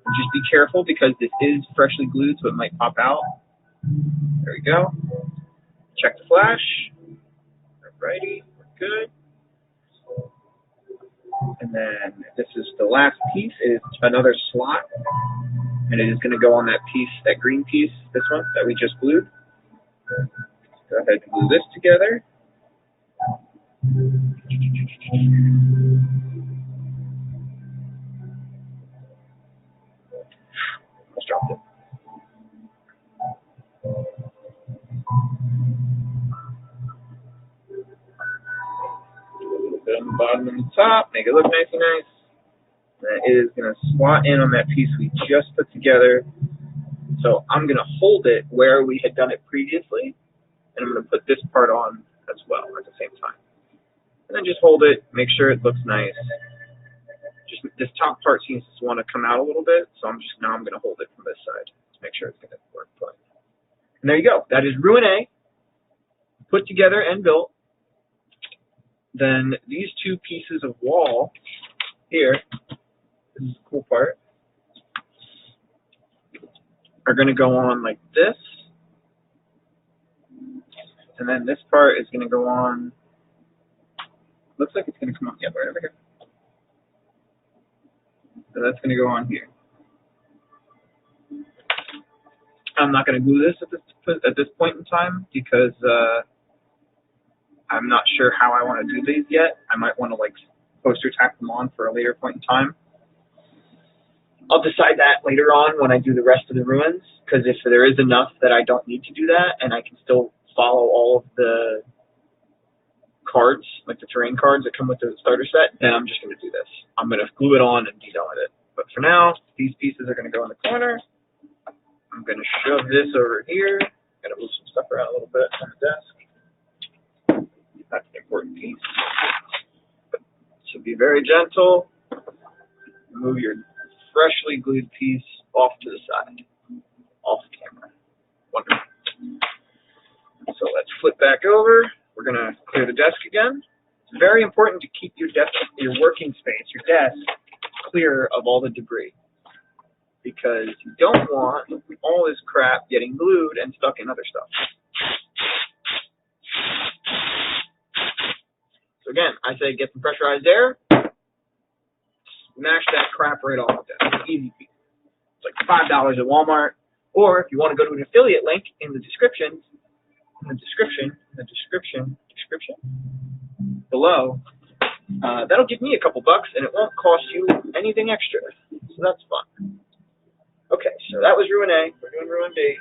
Just be careful because this is freshly glued, so it might pop out. There we go. Check the flash. Alrighty, we're good. And then this is the last piece. It is another slot, and it is going to go on that piece, that green piece, this one that we just glued. Go ahead and glue this together. Almost dropped it. A little bit on the bottom and the top, make it look nice and nice. And it is going to slot in on that piece we just put together. So I'm going to hold it where we had done it previously, and I'm going to put this part on as well at the same time. And then just hold it, make sure it looks nice. Just this top part seems to want to come out a little bit, so I'm going to hold it from this side to make sure it's going to work fine. And there you go. That is Ruin A, put together and built. Then these two pieces of wall here, this is the cool part, are going to go on like this. And then this part is going to go on, looks like it's going to come up, yeah, right over here. So that's going to go on here. I'm not going to glue this at this point in time because I'm not sure how I want to do these yet. I might want to like poster tack them on for a later point in time. I'll decide that later on when I do the rest of the ruins, because if there is enough that I don't need to do that and I can still follow all of the cards, like the terrain cards that come with the starter set, then I'm just going to do this. I'm going to glue it on and be done with it. But for now, these pieces are going to go in the corner. I'm going to shove this over here. I'm going to move some stuff around a little bit on the desk. That's an important piece. So be very gentle. Move your freshly glued piece off to the side, off the camera. Wonderful. So let's flip back over. We're going to clear the desk again. It's very important to keep your desk, your working space, your desk, clear of all the debris, because you don't want all this crap getting glued and stuck in other stuff. So again, I say get some pressurized air, smash that crap right off the desk. Easy peasy. It's like $5 at Walmart, or if you want to go to an affiliate link in the description below, that'll give me a couple bucks and it won't cost you anything extra. So that's fun. Okay, so that was Ruin A. We're doing Ruin B,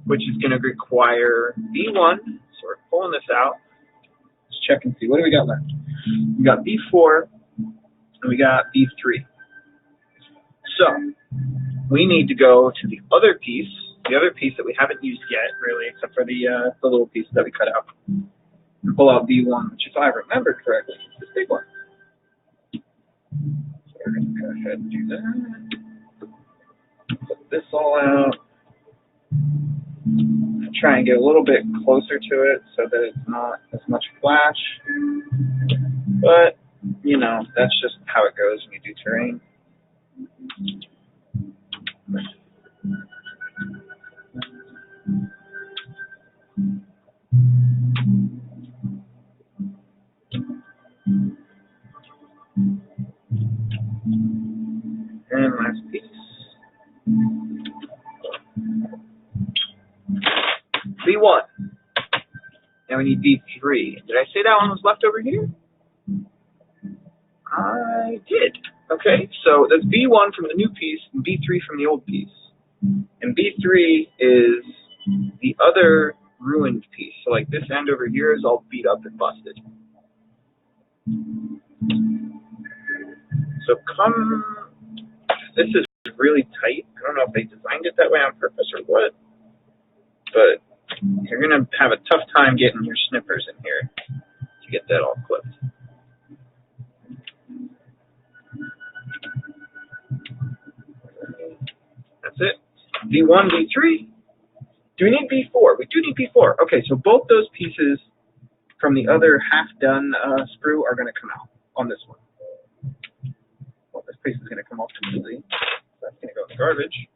which is going to require B1. So we're pulling this out. Let's check and see. What do we got left? We got B4 and we got B3. So we need to go to the other piece that we haven't used yet, really, except for the little piece that we cut out. And pull out B1, which, if I remember correctly, is this big one. So we're going to go ahead and do that. Put this all out. Try and get a little bit closer to it so that it's not as much flash. But, you know, that's just how it goes when you do terrain. And last piece. B1. Now we need B3. Did I say that one was left over here? I did. Okay, so that's B1 from the new piece and B3 from the old piece. And B3 is the other ruined piece. So like this end over here is all beat up and busted. So this is really tight. I don't know if they designed it that way on purpose or what, but you're going to have a tough time getting your snippers in here to get that all clipped. That's it. B1, B3. Do we need B4? We do need B4. Okay, so both those pieces from the other half-done sprue are going to come out on this one. Pull this piece is going to come off completely. So that's going to go in the garbage.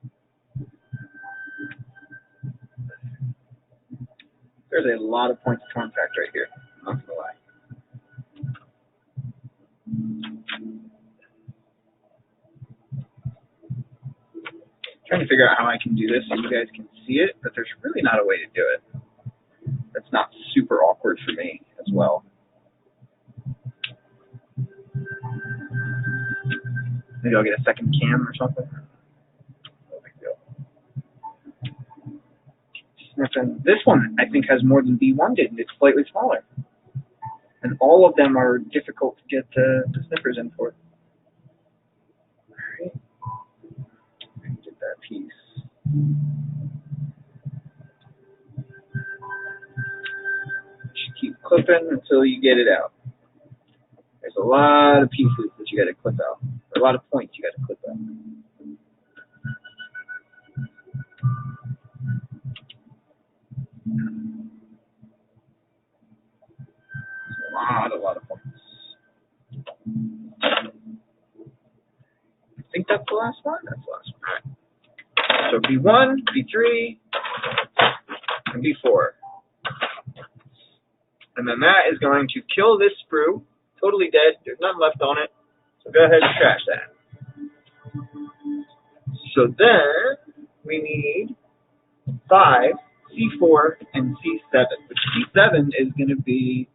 There's a lot of points of contact right here. I'm not going to lie. Trying to figure out how I can do this so you guys can see it, but there's really not a way to do it. That's not super awkward for me as well. Maybe I'll get a second cam or something. No big deal. This one, I think, has more than B1 did, and it's slightly smaller. And all of them are difficult to get the snippers in for. Alright. Get that piece. Just keep clipping until you get it out. There's a lot of pieces that you got to clip out. Or a lot of points you got to clip out. A lot of points. I think that's the last one. That's the last one. All right. So B1, B3, and B4. And then that is going to kill this sprue. Totally dead. There's nothing left on it. So go ahead and trash that. So then we need 5, C4, and C7. Which C7 is going to be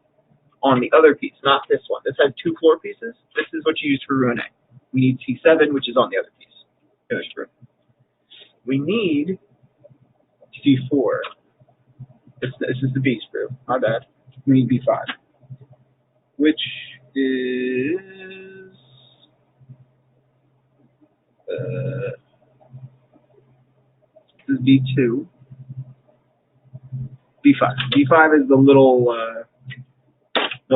on the other piece, not this one. This had 2 floor pieces. This is what you use for ruining. We need C7, which is on the other piece. The other sprue. We need C4. This is the B sprue. My bad. We need B5, which is this is B2. B5. B5 is the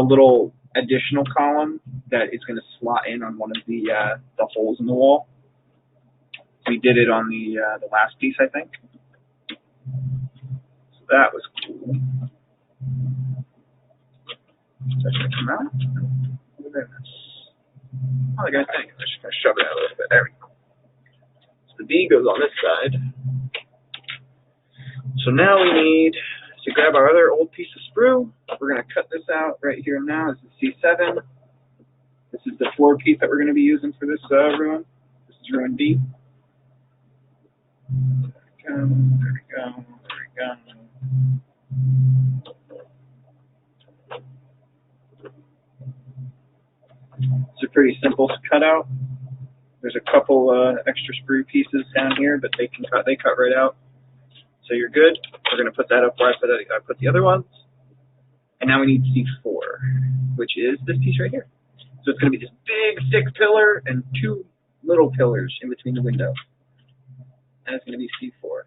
little additional column that is going to slot in on one of the holes in the wall. We did it on the last piece, I think. So that was cool. Is that going to come out? Oh, they're going to think. I'm just going to shove it out a little bit. There we go. So the B goes on this side. So now we need to grab our other old piece of sprue. We're going to cut this out right here and now. This is C7. This is the floor piece that we're going to be using for this ruin. This is ruin B. There we go. There we go. It's a pretty simple cutout. There's a couple extra sprue pieces down here, but they cut right out. So you're good. We're going to put that up where I put the other ones. And now we need C4, which is this piece right here. So it's going to be this big, thick pillar and 2 little pillars in between the window. And it's going to be C4.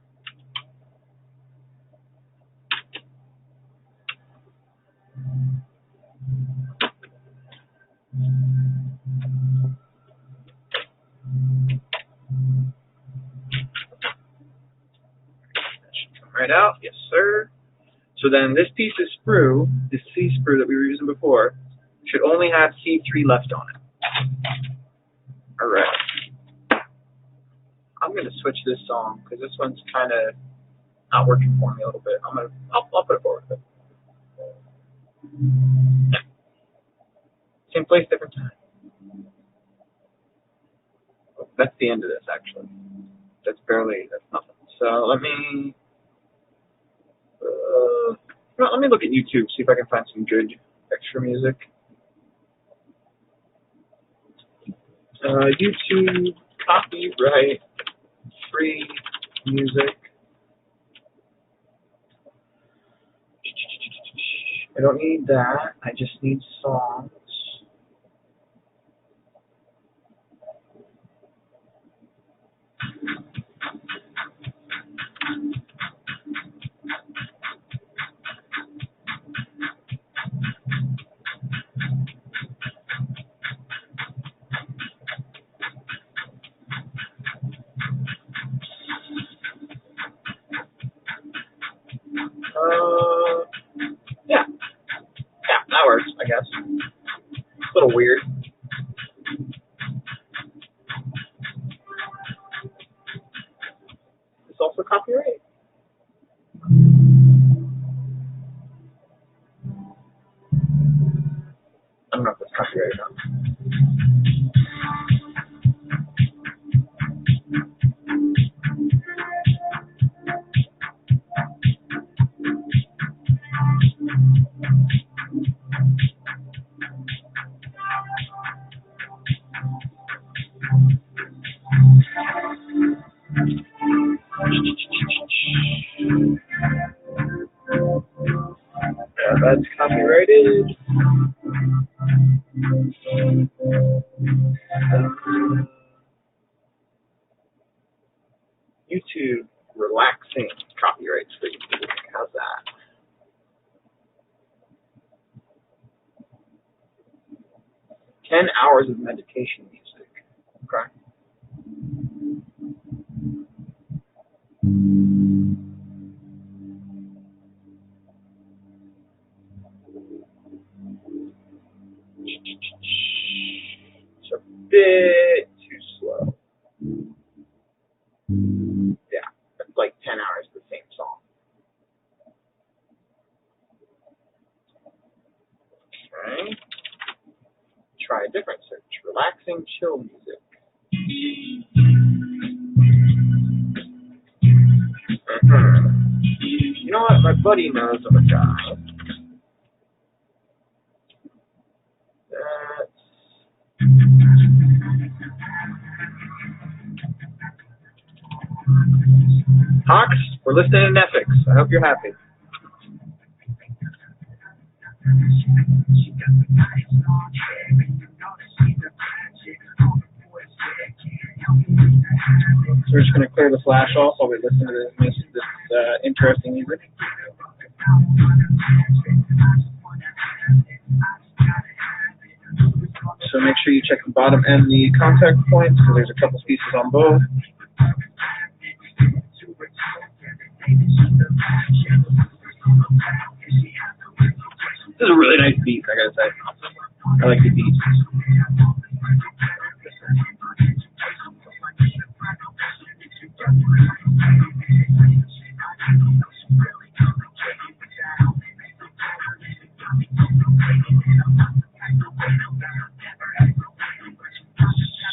Right out, yes sir. So then this piece of sprue, this C sprue that we were using before, should only have C3 left on it. Alright. I'm gonna switch this song because this one's kind of not working for me a little bit. I'll put it forward a bit. Yeah. Same place, different time. That's the end of this actually. That's nothing. So let me let me look at YouTube, see if I can find some good extra music. YouTube copyright free music. I don't need that. I just need songs. Yeah, that works, I guess. It's a little weird. That's copyrighted. YouTube relaxing copyrights for you. How's that? "10 hours of meditation music." Okay. It's a bit too slow. Yeah, it's like 10 hours of the same song. Okay. Try a different search. Relaxing chill music. You know what? My buddy knows of a guy. Hawks, we're listening to Netflix. I hope you're happy. So we're just going to clear the flash off while we listen to this interesting music. So make sure you check the bottom and the contact points, because there's a couple pieces on both. This is a really nice beat, I gotta say. I like the beat.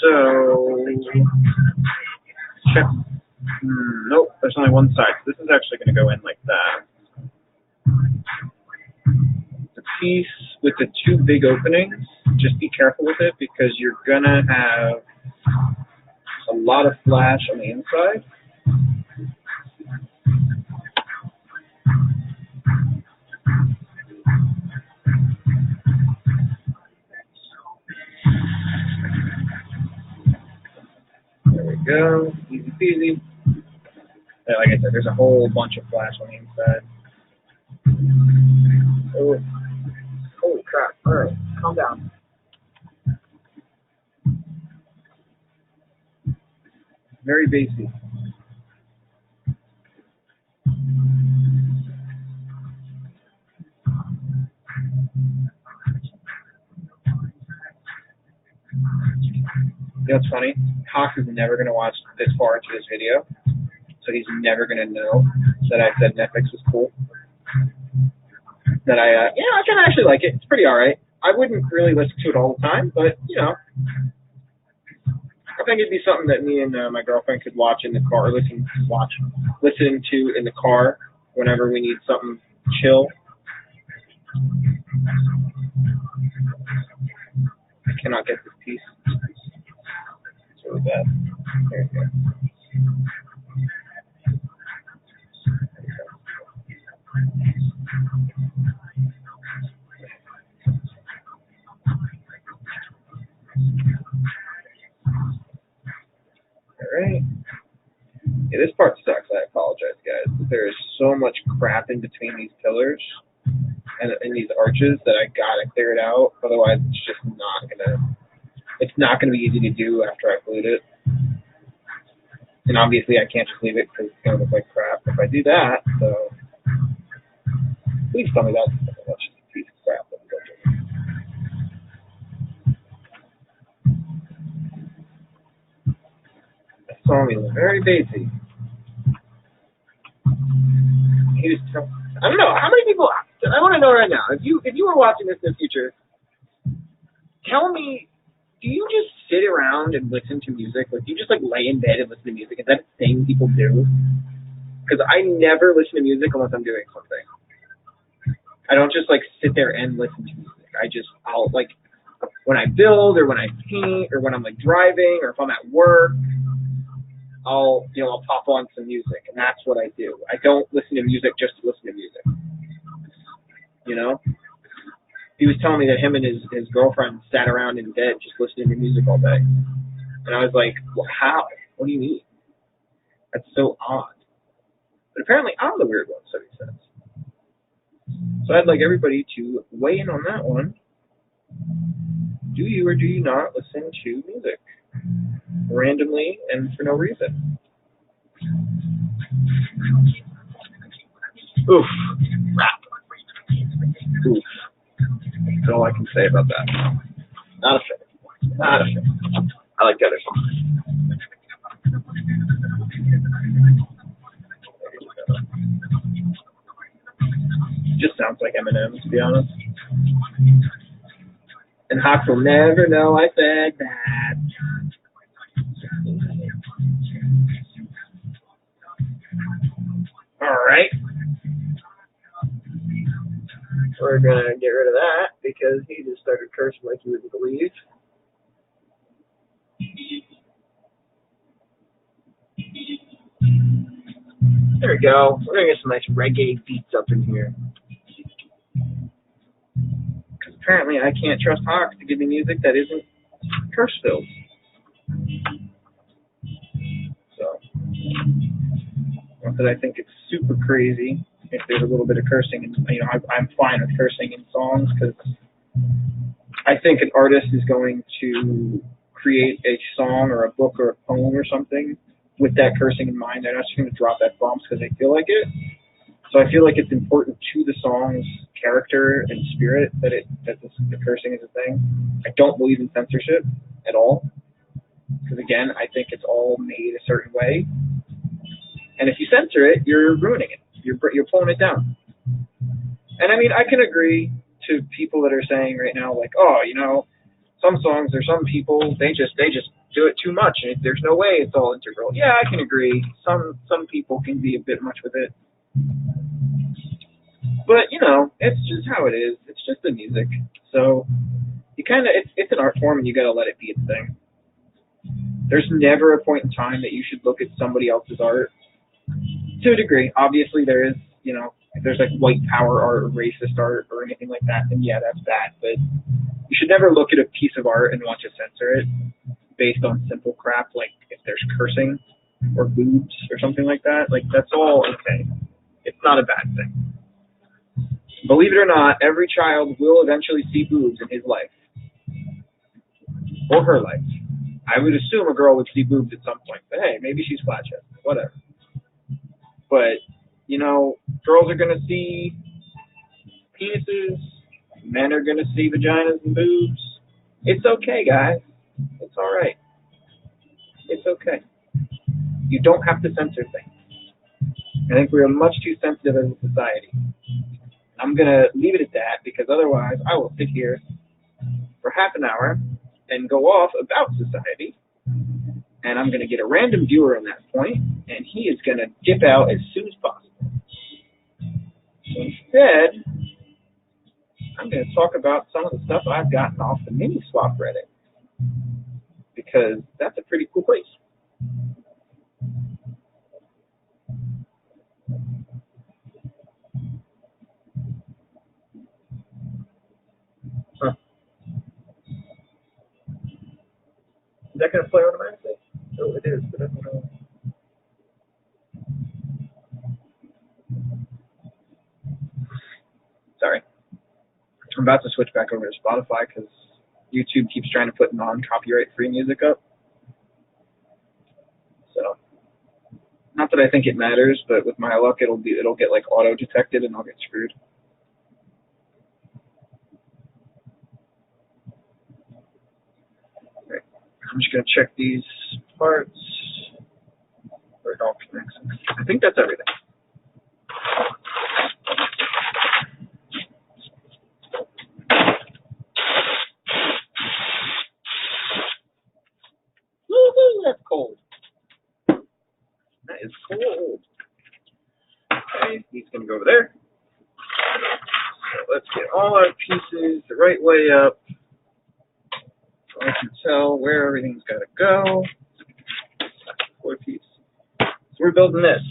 So, check. Nope, there's only one side. So this is actually going to go in like that. The piece with the two big openings, just be careful with it because you're going to have a lot of flash on the inside. There we go, easy peasy. Yeah, like I said, there's a whole bunch of flash on the inside. Oh, holy crap! All right, calm down. Very bassy. You know what's funny? Hawk is never going to watch this far into this video, so he's never going to know that I said Netflix was cool. That I kind of actually like it. It's pretty alright. I wouldn't really listen to it all the time, but, you know, I think it'd be something that me and my girlfriend could watch in the car, listen to in the car whenever we need something chill. I cannot get this piece. It's really bad. There we go. Alright. Yeah, this part sucks. I apologize, guys. But there is so much crap in between these pillars and in these arches that I gotta clear it out. Otherwise, it's just not gonna be easy to do after I glued it. And obviously, I can't just leave it because it's gonna look like crap if I do that. So, please tell me that's just a piece of crap. That song is very bassy. I don't know how many people. I want to know right now. If you were watching this in the future, tell me, do you just sit around and listen to music? Like, do you just like lay in bed and listen to music? Is that a thing people do? Because I never listen to music unless I'm doing something. I don't just like sit there and listen to music. I'll like when I build or when I paint or when I'm like driving or if I'm at work. I'll pop on some music, and that's what I do. I don't listen to music just to listen to music. You know, he was telling me that him and his girlfriend sat around in bed just listening to music all day, and I was like, well, how? What do you mean? That's so odd. But apparently, I'm the weird one, so he says. So I'd like everybody to weigh in on that one. Do you or do you not listen to music randomly and for no reason? Oof. Rap. Oof. That's all I can say about that. Not a fan. Not a fan. I like the other song. Just sounds like Eminem, to be honest. And Hawks will never know I said that. Alright. We're going to get rid of that because he just started cursing like you wouldn't believe. There we go. We're going to get some nice reggae beats up in here. Because apparently I can't trust Hawks to give me music that isn't curse-filled. So, not that I think it's super crazy if there's a little bit of cursing. And, I'm fine with cursing in songs because I think an artist is going to create a song or a book or a poem or something with that cursing in mind. They're not just going to drop F-bombs because they feel like it. So I feel like it's important to the song's character and spirit that the cursing is a thing. I don't believe in censorship at all because, again, I think it's all made a certain way. And if you censor it, you're ruining it. You're pulling it down. And I mean, I can agree to people that are saying right now, like, oh, some songs or some people they just do it too much, and there's no way it's all integral. Yeah, I can agree. Some people can be a bit much with it, but it's just how it is. It's just the music. So you it's an art form, and you got to let it be its thing. There's never a point in time that you should look at somebody else's art. To a degree, obviously there is, if there's like white power art or racist art or anything like that, then yeah, that's bad. But you should never look at a piece of art and want to censor it based on simple crap like if there's cursing or boobs or something like that. Like, that's all okay. It's not a bad thing. Believe it or not, every child will eventually see boobs in his life. Or her life. I would assume a girl would see boobs at some point. But hey, maybe she's flat-chested. Whatever. But, girls are going to see penises. Men are going to see vaginas and boobs. It's okay, guys. It's all right. It's okay. You don't have to censor things. I think we're much too sensitive as a society. I'm going to leave it at that because otherwise I will sit here for half an hour and go off about society. And I'm going to get a random viewer in that point, and he is going to dip out as soon as possible. So instead, I'm going to talk about some of the stuff I've gotten off the mini swap Reddit, because that's a pretty cool place. Huh. Is that going to play automatically? Oh, it is, but I don't know. Sorry. I'm about to switch back over to Spotify because YouTube keeps trying to put non-copyright free music up. So, not that I think it matters, but with my luck, it'll get like auto-detected and I'll get screwed. Okay. I'm just going to check these parts where it all connects. I think that's everything. Woohoo, that's cold. That is cold. Okay, he's going to go over there. So let's get all our pieces the right way up so I can tell where everything's got to go. Floor piece. So we're building this.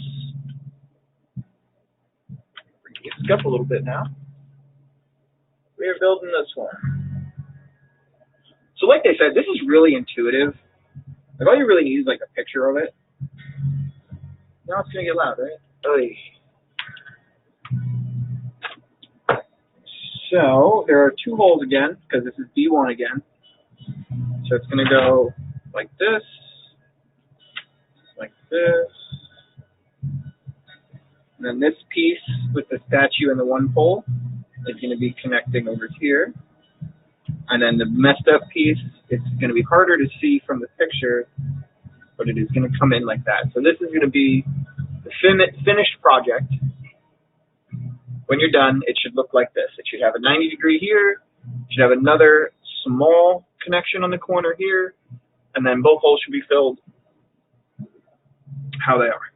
Bring this up a little bit now. we're building this one. So like they said, this is really intuitive. Like all you really need is like a picture of it. Now it's gonna get loud, right? Oy. So there are two holes again, because this is B1 again. So it's gonna go like this, and then this piece with the statue and the one pole is gonna be connecting over here. And then the messed up piece, it's gonna be harder to see from the picture, but it is gonna come in like that. So this is gonna be the finished project. When you're done, it should look like this. It should have a 90 degree here, it should have another small connection on the corner here, and then both holes should be filled how they are.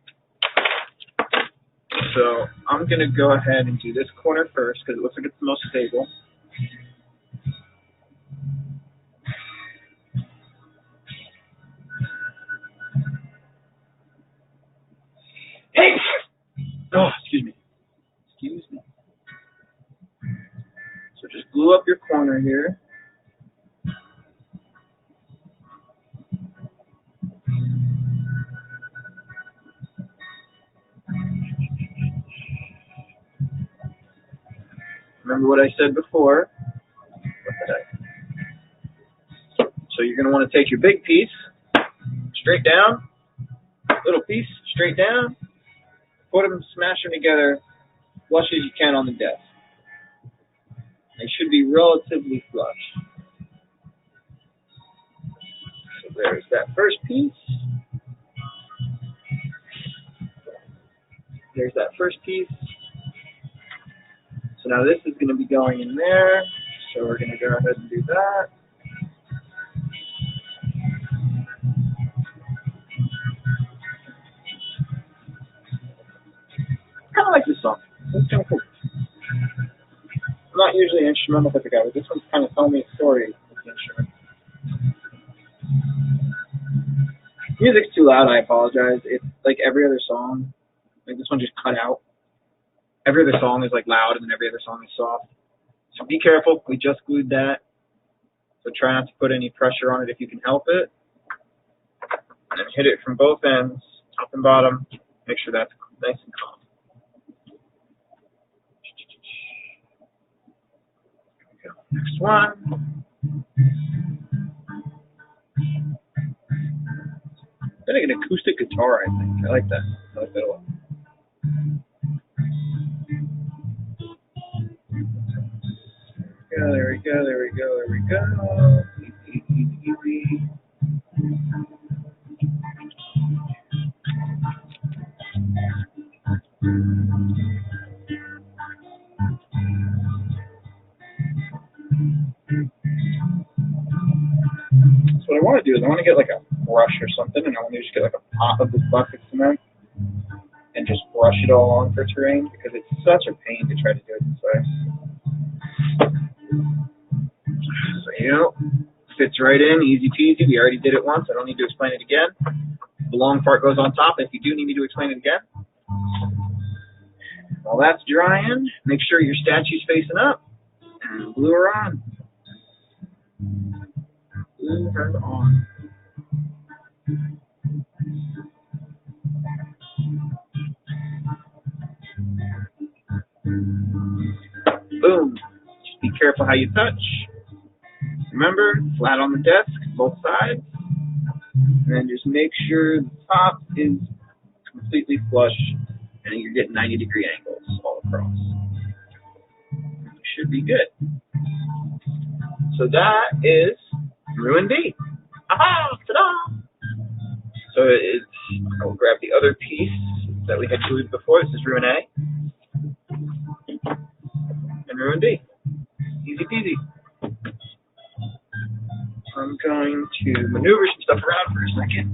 So I'm going to go ahead and do this corner first because it looks like it's the most stable. Hey! Oh, excuse me. So just glue up your corner here. Remember what I said before. So you're going to want to take your big piece, straight down, little piece, straight down, put them, smash them together, flush as you can on the desk. They should be relatively flush. So there's that first piece. There's that first piece. So now this is going to be going in there. So we're going to go ahead and do that. I kind of like this song. It's kind of cool. I'm not usually an instrumental type of guy, but this one's kind of telling me a story with the instrument. Music's too loud, I apologize. It's like every other song. Like this one just cut out. Every other song is like loud and then every other song is soft. So be careful. We just glued that. So try not to put any pressure on it if you can help it. And then hit it from both ends, top and bottom. Make sure that's nice and calm. Here we go. Next one. I think an acoustic guitar, I think. I like that. I like that a lot. There we go, there we go, there we go. Easy, easy, easy. So what I want to do is I want to get like a brush or something, and I want to just get like a pot of this bucket cement and just brush it all on for terrain because it's such a pain to try to do it this way. So, fits right in, easy peasy. We already did it once. I don't need to explain it again. The long part goes on top. If you do need me to explain it again. While that's drying, make sure your statue's facing up and glue her on. Glue her on. Boom. Just be careful how you touch. Remember, flat on the desk, both sides. And then just make sure the top is completely flush and you're getting 90-degree angles all across. You should be good. So that is Ruin B. Aha! Ta-da! So I will grab the other piece that we had glued before. This is Ruin A. And Ruin B. Easy peasy. I'm going to maneuver some stuff around for a second.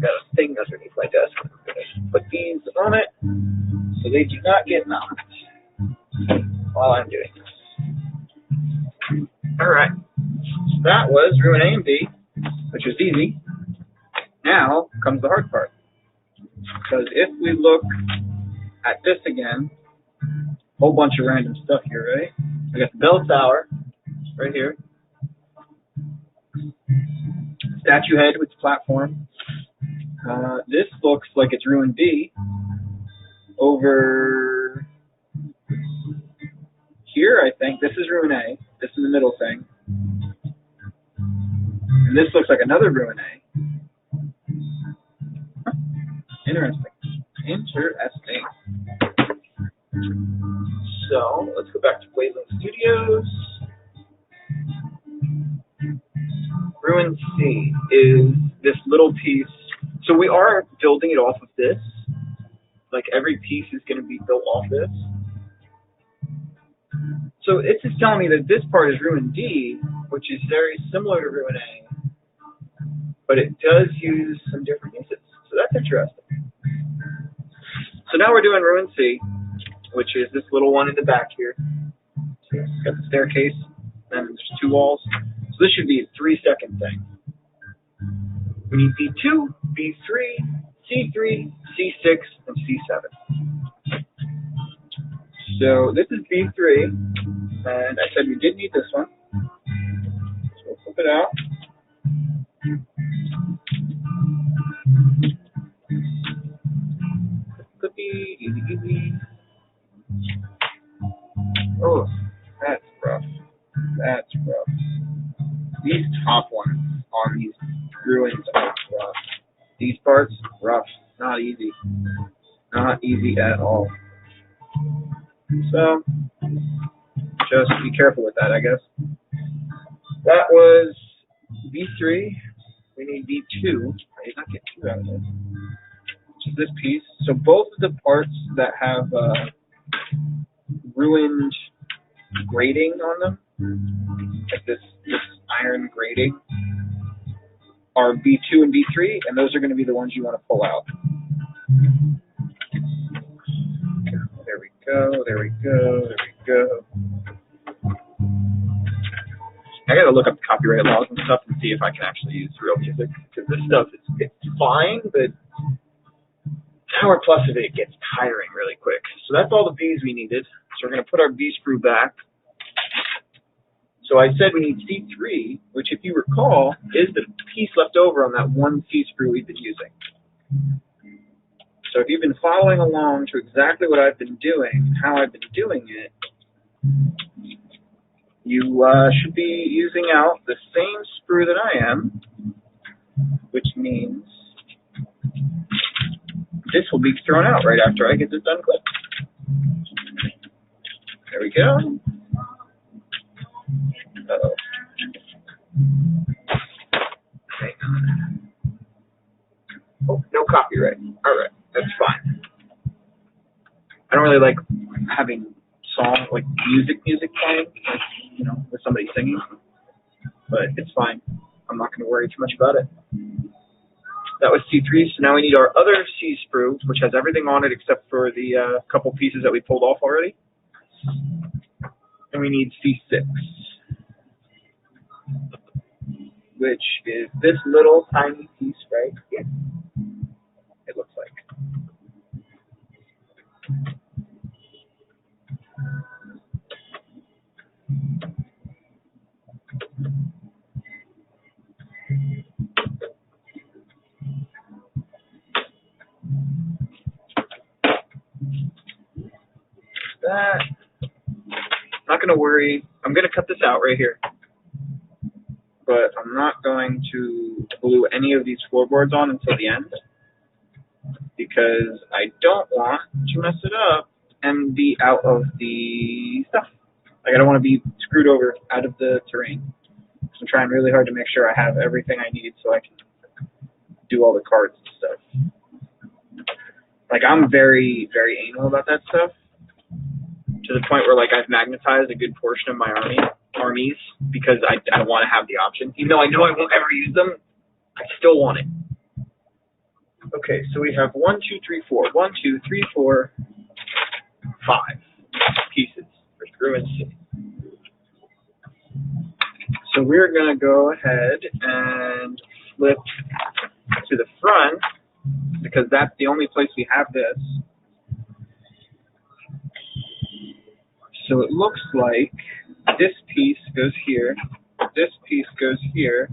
Got a thing underneath my desk. I'm going to put these on it so they do not get knocked while I'm doing this. Alright. So that was Ruin A and B, which was easy. Now comes the hard part. Because if we look at this again. Whole bunch of random stuff here, right? We got the bell tower right here. Statue head with platform. This looks like it's Ruin B. Over here, I think this is Ruin A. This is the middle thing. And this looks like another Ruin A. Huh. Interesting. Interesting. So, let's go back to Waveland Studios. Ruin C is this little piece. So we are building it off of this. Like every piece is going to be built off this. So it's just telling me that this part is Ruin D, which is very similar to Ruin A, but it does use some different uses. So that's interesting. So now we're doing Ruin C, which is this little one in the back here. So it's got the staircase, and there's 2 walls. So this should be a 3-second thing. We need B2, B3, C3, C6, and C7. So this is B3, and I said we did need this one. So we'll flip it out. Could be easy. Oh, that's rough. That's rough. These top ones on these ruins are rough. These parts, rough. Not easy. Not easy at all. So, just be careful with that, I guess. That was B3. We need B2. I did not get 2 out of this. Which is this piece. So both of the parts that have ruined grating on them, like this iron grating, are B2 and B3, and those are going to be the ones you want to pull out. There we go, there we go, there we go. I gotta look up the copyright laws and stuff and see if I can actually use real music, because this stuff it's fine, but an hour plus of it gets tiring really quick. So that's all the B's we needed. So we're gonna put our B sprue back. So I said we need C3, which if you recall, is the piece left over on that one C sprue we've been using. So if you've been following along to exactly what I've been doing and how I've been doing it, you should be using out the same sprue that I am, which means this will be thrown out right after I get this done clipped. There we go. Uh-oh. Hang on. Oh, no copyright. All right, that's fine. I don't really like having music playing, like, you know, with somebody singing, but it's fine. I'm not going to worry too much about it. That was C3, so now we need our other C sprue, which has everything on it except for the couple pieces that we pulled off already. And we need C6, which is this little tiny piece right here. It looks like. That. Not going to worry. I'm going to cut this out right here. But I'm not going to glue any of these floorboards on until the end, because I don't want to mess it up and be out of the stuff. Like, I don't want to be screwed over out of the terrain. So I'm trying really hard to make sure I have everything I need so I can do all the cards and stuff. Like, I'm very, very anal about that stuff, to the point where, like, I've magnetized a good portion of my armies because I want to have the option. Even though I know I won't ever use them, I still want it. Okay, so we have 1, 2, 3, 4. 1, 2, 3, 4, 5 pieces for Ruin C. So we're going to go ahead and flip to the front, because that's the only place we have this. So it looks like this piece goes here, this piece goes here.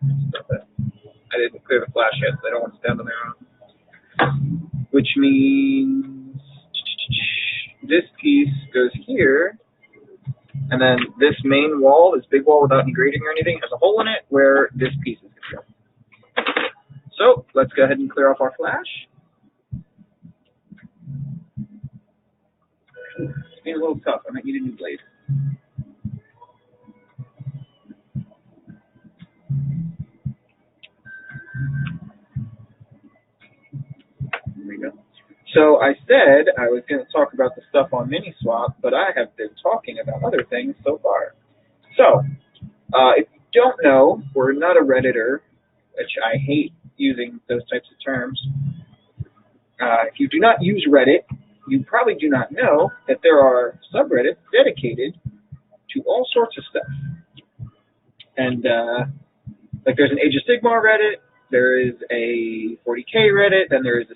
I didn't clear the flash yet, so I don't want to stand on their own. Which means this piece goes here, and then this main wall, this big wall without any grading or anything, has a hole in it where this piece is going to go. So let's go ahead and clear off our flash. It's being a little tough. I might need a new blade. There we go. So I said I was going to talk about the stuff on Miniswap, but I have been talking about other things so far. So, if you don't know, we're not a Redditor, which I hate using those types of terms. If you do not use Reddit, you probably do not know that there are subreddits dedicated to all sorts of stuff. And, like there's an Age of Sigmar Reddit, there is a 40K Reddit, then there is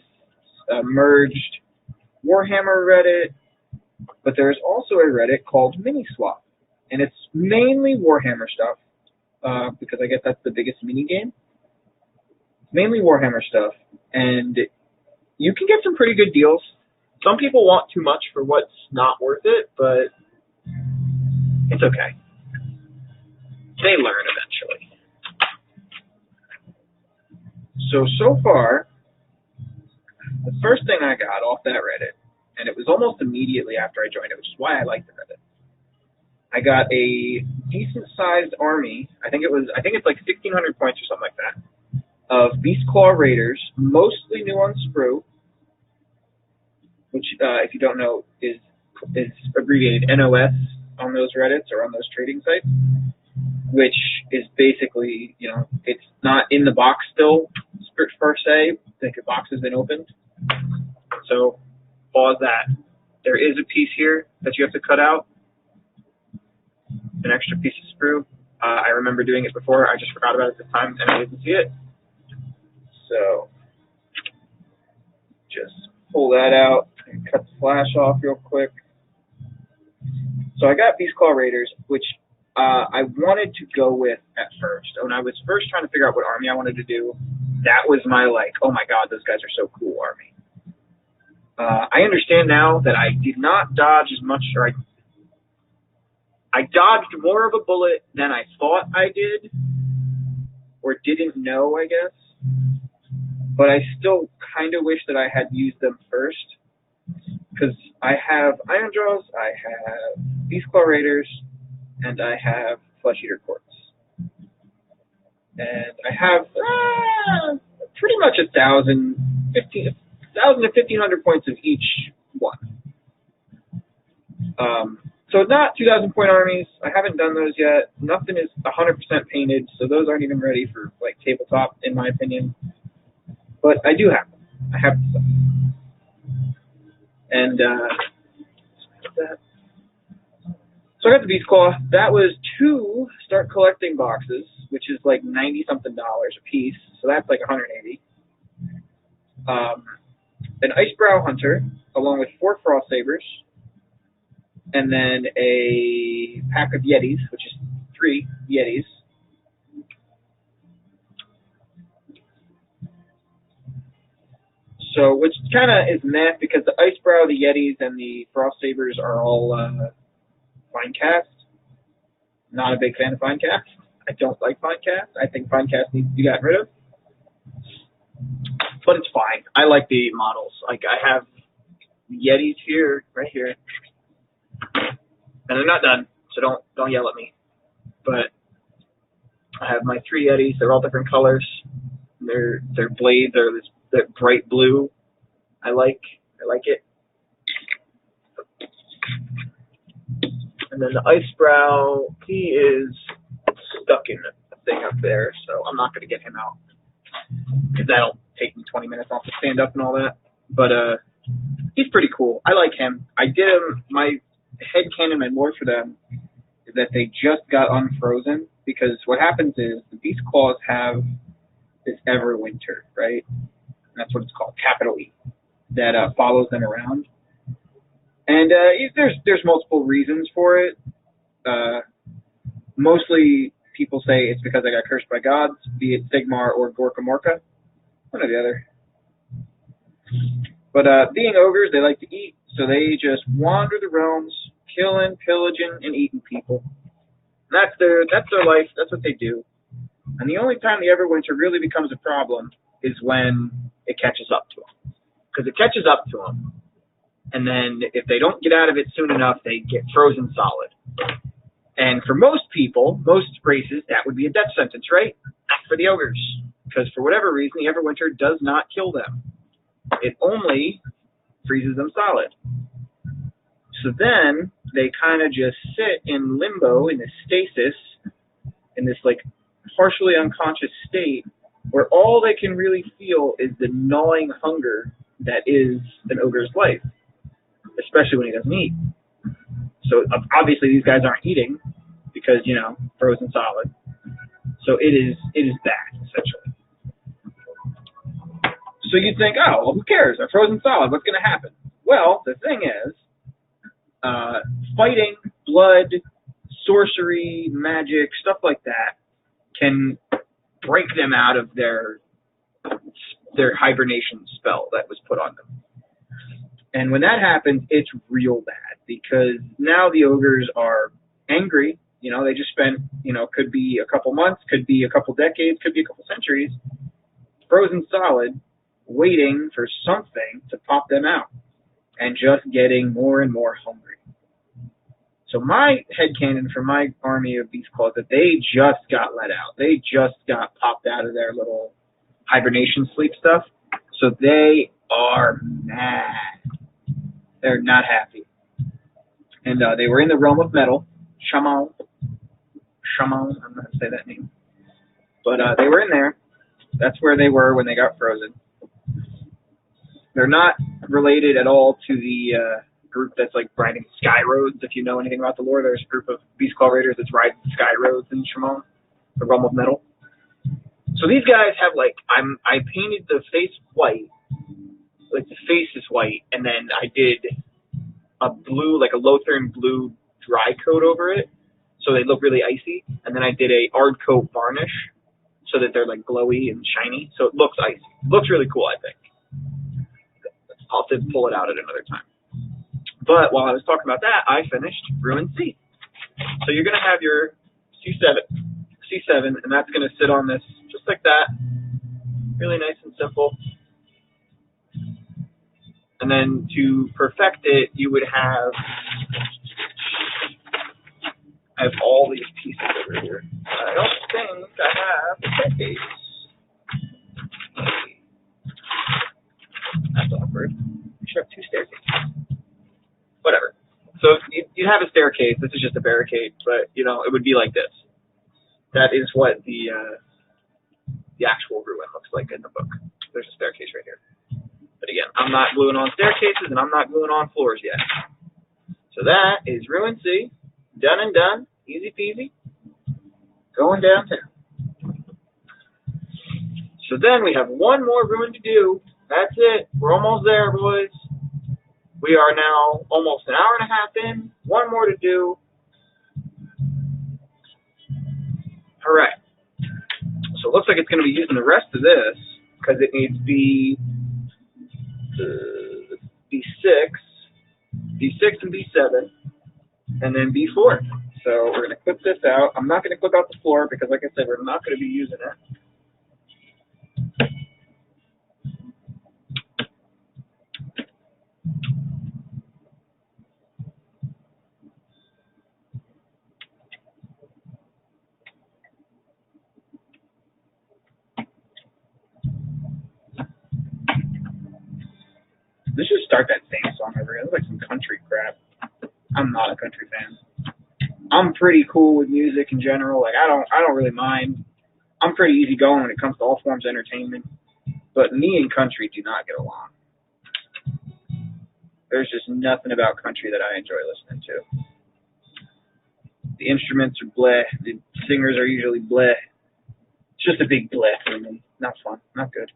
a merged Warhammer Reddit, but there's also a Reddit called Miniswap, and it's mainly Warhammer stuff, because I guess that's the biggest mini game. Mainly Warhammer stuff, and you can get some pretty good deals. Some people want too much for what's not worth it, but it's okay. They learn eventually. So far, the first thing I got off that Reddit, and it was almost immediately after I joined it, which is why I like the Reddit. I got a decent-sized army. I think it's like 1,600 points or something like that, of Beastclaw Raiders, mostly new on Sprue, which, if you don't know, is abbreviated NOS on those Reddits or on those trading sites, which is basically, it's not in the box still, per se. I think the box has been opened. So, pause that. There is a piece here that you have to cut out, an extra piece of sprue. I remember doing it before. I just forgot about it this time, and I didn't see it. So, just pull that out and cut the flash off real quick. So I got Beastclaw Raiders, which I wanted to go with at first. When I was first trying to figure out what army I wanted to do, that was my oh my god, those guys are so cool army. I understand now that I did not dodge as much, or I dodged more of a bullet than I thought I did, or didn't know, I guess. But I still kind of wish that I had used them first, because I have Iron Jaws, I have Beastclaw Raiders, and I have Flesh Eater Courts. And I have pretty much 1,000 to 1,500 points of each one. So not 2,000 point armies. I haven't done those yet. Nothing is 100% painted, so those aren't even ready for tabletop, in my opinion. But I do have them. I have the stuff. And so I got the Beastclaw. That was 2 start collecting boxes, which is like $90-something a piece. So that's like 180. An Icebrow Hunter, along with 4 Frost Sabers, and then a pack of Yetis, which is 3 Yetis. So, which kind of is meh, because the Icebrow, the Yetis, and the Frost Sabers are all Finecast. Not a big fan of Finecast. I don't like Finecast. I think Finecast needs to be gotten rid of. But it's fine. I like the models. Like, I have Yetis here, right here. And they're not done, so don't yell at me. But I have my 3 Yetis. They're all different colors. Their blades are this bright blue. I like it. And then the Icebrow, he is stuck in a thing up there, so I'm not going to get him out, because that'll take me 20 minutes off to stand up and all that. But he's pretty cool. I like him. I did him. My headcanon, my lore for them is that they just got unfrozen, because what happens is the Beastclaws have this Everwinter, right? That's what it's called, capital E, that follows them around. And there's multiple reasons for it. Mostly people say it's because I got cursed by gods, be it Sigmar or Gorka Morka, one or the other. But being ogres, they like to eat, so they just wander the realms, killing, pillaging, and eating people. And that's their life. That's what they do. And the only time the Everwinter really becomes a problem is when it catches up to them. Because it catches up to them, and then if they don't get out of it soon enough, they get frozen solid. And for most people, most races, that would be a death sentence, right? Not for the ogres. Because for whatever reason, the Everwinter does not kill them. It only freezes them solid. So then they kind of just sit in limbo, in this stasis, in this like partially unconscious state, where all they can really feel is the gnawing hunger that is an ogre's life, especially when he doesn't eat. So obviously these guys aren't eating because, you know, frozen solid. So it is that, essentially. So you'd think, oh, well, who cares? They're frozen solid. What's going to happen? Well, the thing is, fighting, blood, sorcery, magic, stuff like that can break them out of their hibernation spell that was put on them. And when that happens, it's real bad because now the ogres are angry. You know, they just spent, you know, could be a couple months, could be a couple decades, could be a couple centuries, frozen solid, waiting for something to pop them out and just getting more and more hungry. So my headcanon for my army of Beast Claws that they just got let out. They just got popped out of their little hibernation sleep stuff. So they are mad. They're not happy. And they were in the realm of metal. Shaman. I'm not going to say that name. But they were in there. That's where they were when they got frozen. They're not related at all to the group that's like riding sky roads. If you know anything about the lore, there's a group of Beast Claw Raiders that's riding sky roads in Shaman, the realm of metal. So these guys have like, I painted the face white, like the face is white, and then I did a blue, like a Lothern blue dry coat over it, so they look really icy. And then I did a hard coat varnish, so that they're like glowy and shiny, so it looks icy. It looks really cool, I think. I'll have to pull it out at another time. But while I was talking about that, I finished Ruin C. So you're going to have your C7, and that's going to sit on this just like that. Really nice and simple. And then to perfect it, you would have, I have all these pieces over here. I don't think I have the staircase. That's awkward. You should have two staircases. Whatever. So you'd have a staircase. This is just a barricade, but you know it would be like this. That is what the actual ruin looks like in the book. There's a staircase right here. But again, I'm not gluing on staircases and I'm not gluing on floors yet. So that is Ruin C. Done and done. Easy peasy. Going downtown. So then we have one more ruin to do. That's it. We're almost there, boys. We are now almost an hour and a half in. One more to do. Hooray. So it looks like it's going to be using the rest of this because it needs B6 and B7, and then B4. So we're going to clip this out. I'm not going to clip out the floor because, like I said, we're not going to be using it. This should start that same song over here. It's like some country crap. I'm not a country fan. I'm pretty cool with music in general. Like I don't really mind. I'm pretty easygoing when it comes to all forms of entertainment. But me and country do not get along. There's just nothing about country that I enjoy listening to. The instruments are bleh. The singers are usually bleh. It's just a big bleh for me. Not fun. Not good.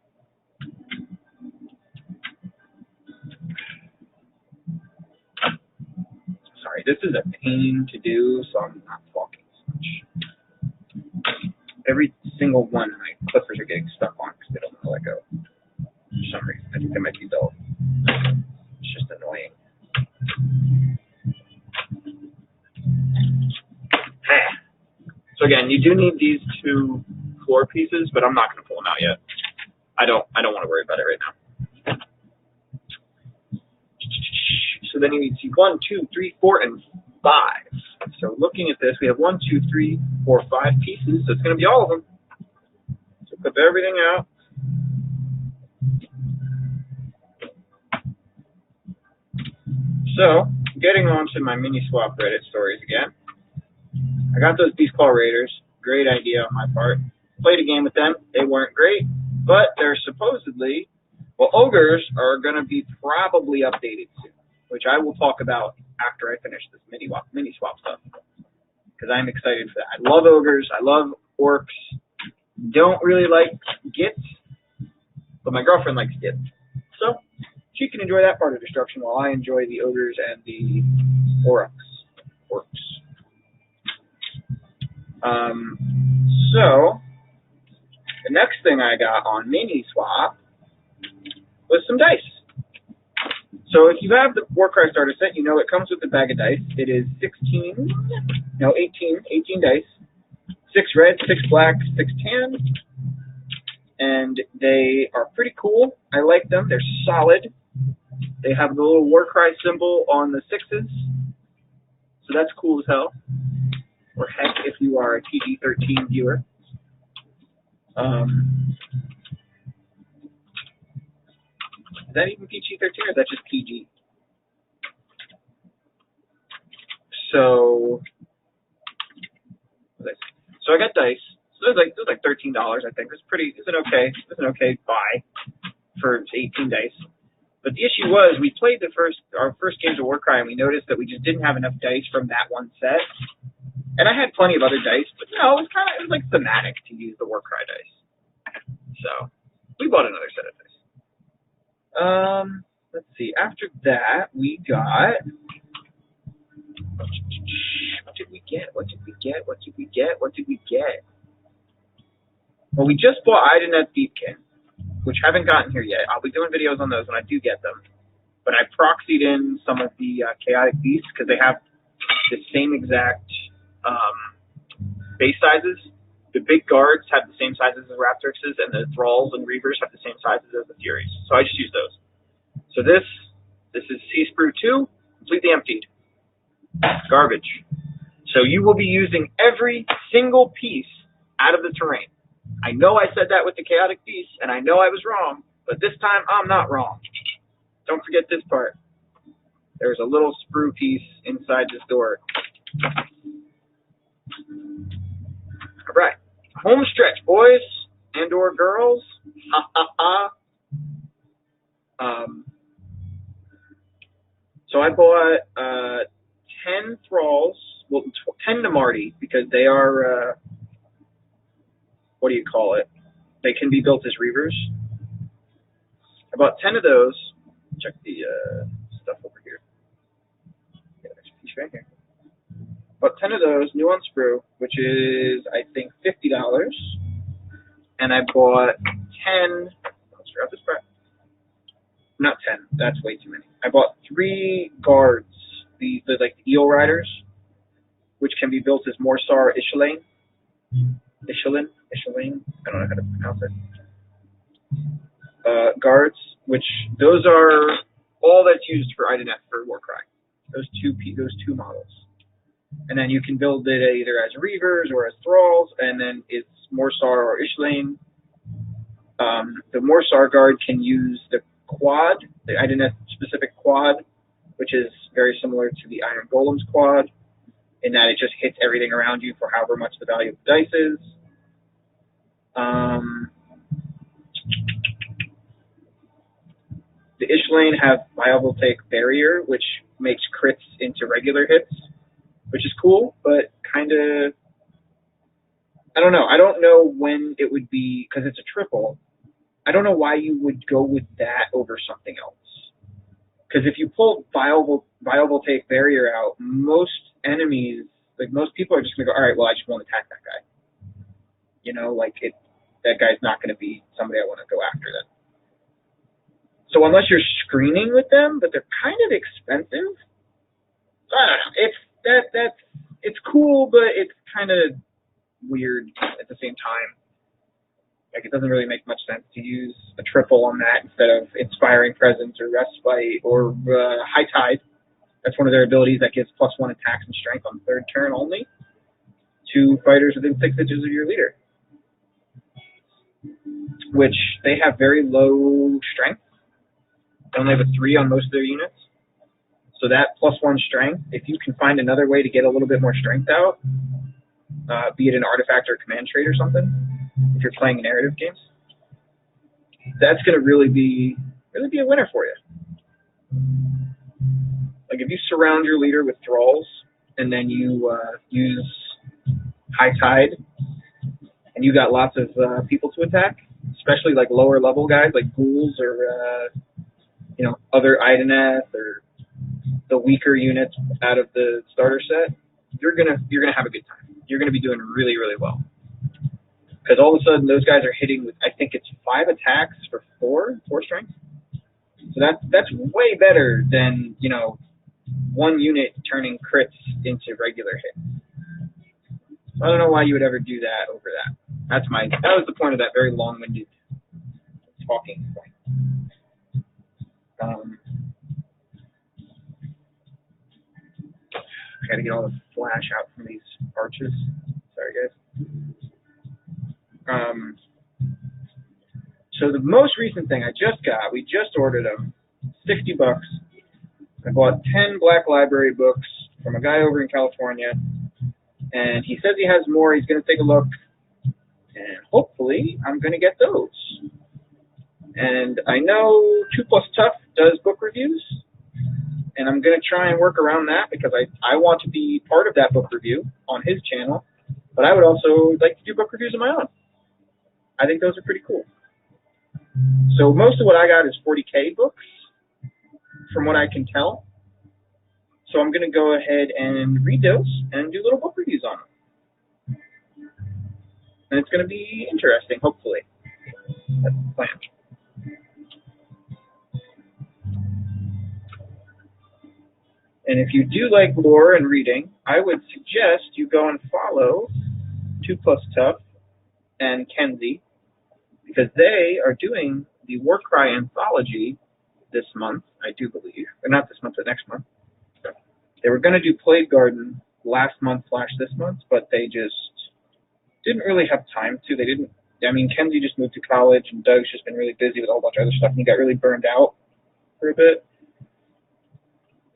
Like, this is a pain to do, so I'm not talking so much. Every single one my clippers are getting stuck on because they don't want to let go. For some reason. I think they might be dull. It's just annoying. So again, you do need these 2 floor pieces, but I'm not going to pull them out yet. I don't want to worry about it right now. So then you need to see 1, 2, 3, 4, and 5. So looking at this, we have 1, 2, 3, 4, 5 pieces. So it's going to be all of them. So clip everything out. So getting on to my mini swap Reddit stories again. I got those Beast Claw Raiders. Great idea on my part. Played a game with them. They weren't great, but they're supposedly, well, ogres are going to be probably updated soon, which I will talk about after I finish this mini swap stuff, because I'm excited for that. I love ogres. I love orcs. Don't really like gits, but my girlfriend likes gits, so she can enjoy that part of destruction while I enjoy the ogres and the orcs. So the next thing I got on mini swap was some dice. So if you have the Warcry starter set, you know it comes with a bag of dice. It is 18 dice, 6 red, 6 black, 6 tan, and they are pretty cool. I like them. They're solid. They have the little Warcry symbol on the 6s, so that's cool as hell. Or heck, if you are a PG-13 viewer. Is that even PG-13 or is that just PG? So I got dice. So it was like $13, I think. It's an okay buy for 18 dice. But the issue was we played our first games of Warcry, and we noticed that we just didn't have enough dice from that one set. And I had plenty of other dice, but it was like thematic to use the Warcry dice. So we bought another set of dice. Let's see. After that, we got. What did we get? Well, we just bought Idonet Deepkin, which haven't gotten here yet. I'll be doing videos on those when I do get them. But I proxied in some of the Chaotic Beasts because they have the same exact base sizes. The big guards have the same sizes as Raptrixes, and the Thralls and Reavers have the same sizes as the Furies. So I just use those. So this is Sea Sprue 2, completely emptied. Garbage. So you will be using every single piece out of the terrain. I know I said that with the Chaotic Beasts, and I know I was wrong, but this time I'm not wrong. Don't forget this part. There's a little sprue piece inside this door. All right. Home stretch, boys and or girls. Ha, ha, ha. So I bought 10 Thralls, well, 10 Namarti, because they are, what do you call it? They can be built as Reavers. I bought 10 of those. Check the stuff over here. Yeah, there's a piece right here. Bought 10 of those, new on sprue, which is, I think, $50. And I bought 10, let's grab this part. Not 10, that's way too many. I bought 3 guards, the like the eel riders, which can be built as Morsar Ishelane. Ishelane? I don't know how to pronounce it. Guards, which those are all that's used for Idonet for Warcry. Those two models. And then you can build it either as Reavers or as Thralls, and then it's Morsar or Ishelane. The Morsar guard can use the quad, the Idonet specific quad, which is very similar to the Iron Golem's quad, in that it just hits everything around you for however much the value of the dice is. The Ishelane have Biovoltaic Barrier, which makes crits into regular hits, which is cool, but kind of, I don't know. I don't know when it would be, because it's a triple. I don't know why you would go with that over something else. Because if you pull Vile Voltaic Barrier out, most enemies, like most people are just going to go, all right, well, I just won't attack that guy. You know, like that guy's not going to be somebody I want to go after then. So unless you're screening with them, but they're kind of expensive. I don't know. It's cool, but it's kind of weird at the same time. Like, it doesn't really make much sense to use a triple on that instead of Inspiring Presence or Respite or High Tide. That's one of their abilities that gives +1 attacks and strength on the third turn only to fighters within 6 inches of your leader, which they have very low strength. They only have a 3 on most of their units. So that +1 strength, if you can find another way to get a little bit more strength out, be it an artifact or a command trait or something, if you're playing narrative games, that's going to really be a winner for you. Like, if you surround your leader with thralls and then you use High Tide and you got lots of people to attack, especially like lower level guys like ghouls or other Ideneth or the weaker units out of the starter set, you're gonna have a good time. You're gonna be doing really, really well. Because all of a sudden those guys are hitting with, I think it's 5 attacks for 4 strength. So that's way better than, one unit turning crits into regular hits. So I don't know why you would ever do that over that. That was the point of that very long-winded talking point. I gotta get all the flash out from these arches. Sorry, guys. So the most recent thing I just got, we just ordered them, $60. I bought 10 Black Library books from a guy over in California, and he says he has more. He's going to take a look, and hopefully I'm going to get those. And I know 2 Plus Tough does book reviews, and I'm going to try and work around that because I want to be part of that book review on his channel, but I would also like to do book reviews of my own. I think those are pretty cool. So most of what I got is 40K books, from what I can tell. So I'm going to go ahead and read those and do little book reviews on them. And it's going to be interesting, hopefully. That's the plan. And if you do like lore and reading, I would suggest you go and follow 2 Plus Tough and Kenzie, because they are doing the Warcry anthology this month, I do believe. Or not this month, but next month. They were going to do Plague Garden last month / this month, but they just didn't really have time to. Kenzie just moved to college, and Doug's just been really busy with a whole bunch of other stuff, and he got really burned out for a bit.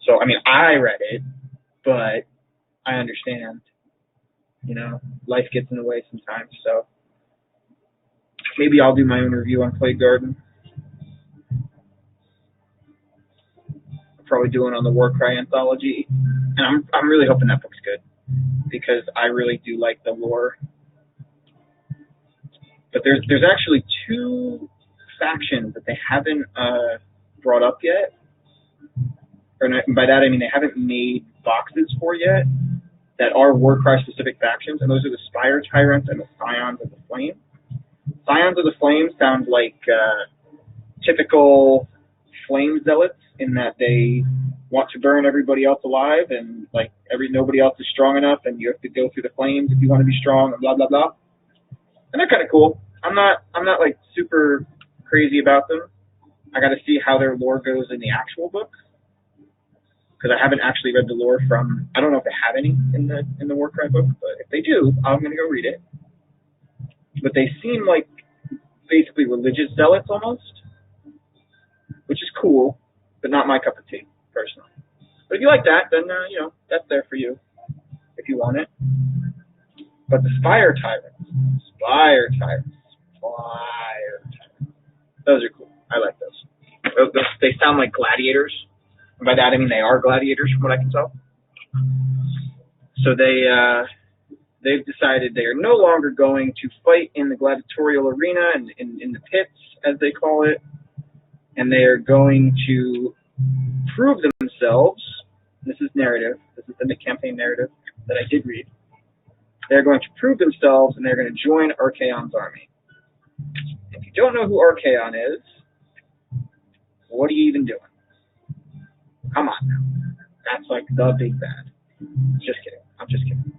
So, I read it, but I understand, life gets in the way sometimes, so maybe I'll do my own review on Plague Garden. I'll probably do it on the Warcry anthology, and I'm really hoping that book's good, because I really do like the lore. But there's actually 2 factions that they haven't brought up yet. And by that I mean they haven't made boxes for yet that are Warcry specific factions, and those are the Spire Tyrants and the Scions of the Flame. Scions of the Flame sound like typical flame zealots in that they want to burn everybody else alive, and like nobody else is strong enough, and you have to go through the flames if you want to be strong, and blah blah blah. And they're kind of cool. I'm not like super crazy about them. I got to see how their lore goes in the actual book, because I haven't actually read the lore from. I don't know if they have any in the Warcry book, but if they do, I'm gonna go read it. But they seem like basically religious zealots almost, which is cool, but not my cup of tea personally. But if you like that, then that's there for you if you want it. But the Spire Tyrants, those are cool. I like those. They sound like gladiators. And by that I mean they are gladiators, from what I can tell. So they've decided they are no longer going to fight in the gladiatorial arena and in the pits, as they call it, and they are going to prove themselves. This is narrative. This is the campaign narrative that I did read. They're going to prove themselves, and they're going to join Archaon's army. If you don't know who Archaon is, what are you even doing? Come on now. That's like the big bad. Just kidding. I'm just kidding.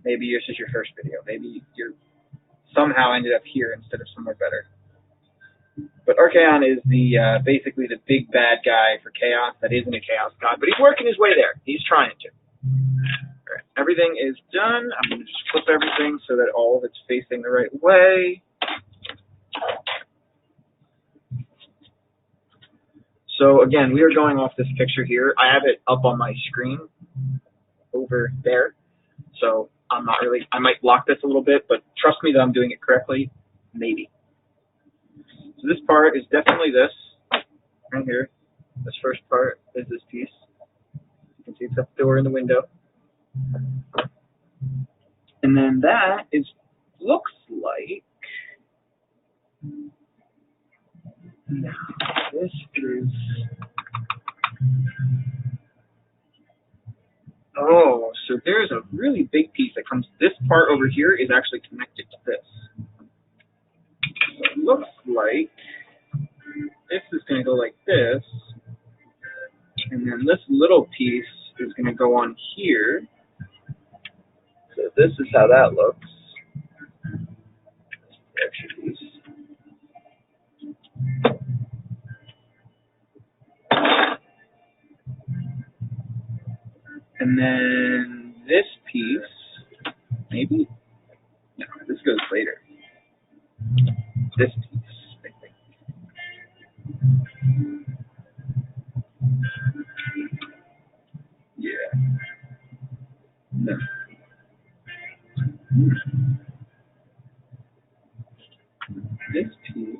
Maybe this is your first video. Maybe you're somehow ended up here instead of somewhere better. But Archaon is the basically the big bad guy for chaos that isn't a chaos god, but he's working his way there. He's trying to. All right. Everything is done. I'm going to just flip everything so that all of it's facing the right way. So again, we are going off this picture here. I have it up on my screen over there. So I'm not really, I might block this a little bit, but trust me that I'm doing it correctly. Maybe. So this part is definitely this, right here. This first part is this piece. You can see it's up the door and the window. And then that is, looks like, now this is, oh, so there's a really big piece that comes, this part over here is actually connected to this. So it looks like this is going to go like this, and then this little piece is going to go on here. So this is how that looks. The extra piece. And then this piece, maybe? No, this goes later. This piece, I think. Yeah. No. This piece.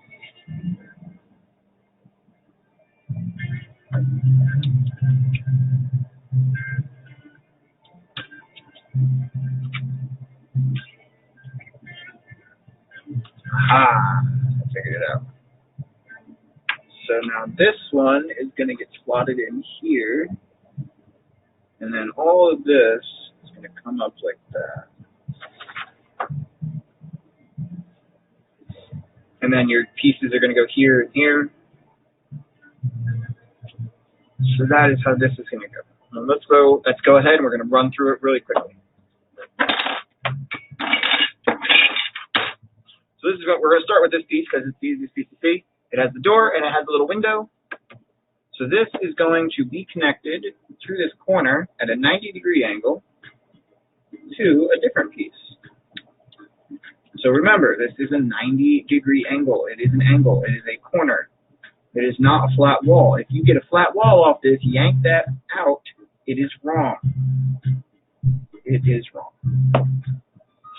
Aha! I figured it out. So now this one is going to get slotted in here, and then all of this is going to come up like that. And then your pieces are going to go here and here. So that is how this is going to go. Now let's go ahead and we're going to run through it really quickly. So this is what we're going to start with, this piece because it's the easiest piece to see. It has the door and it has a little window. So this is going to be connected through this corner at a 90-degree angle to a different piece. So remember, this is a 90-degree angle. It is an angle. It is a corner. It is not a flat wall. If you get a flat wall off this, yank that out, it is wrong. It is wrong.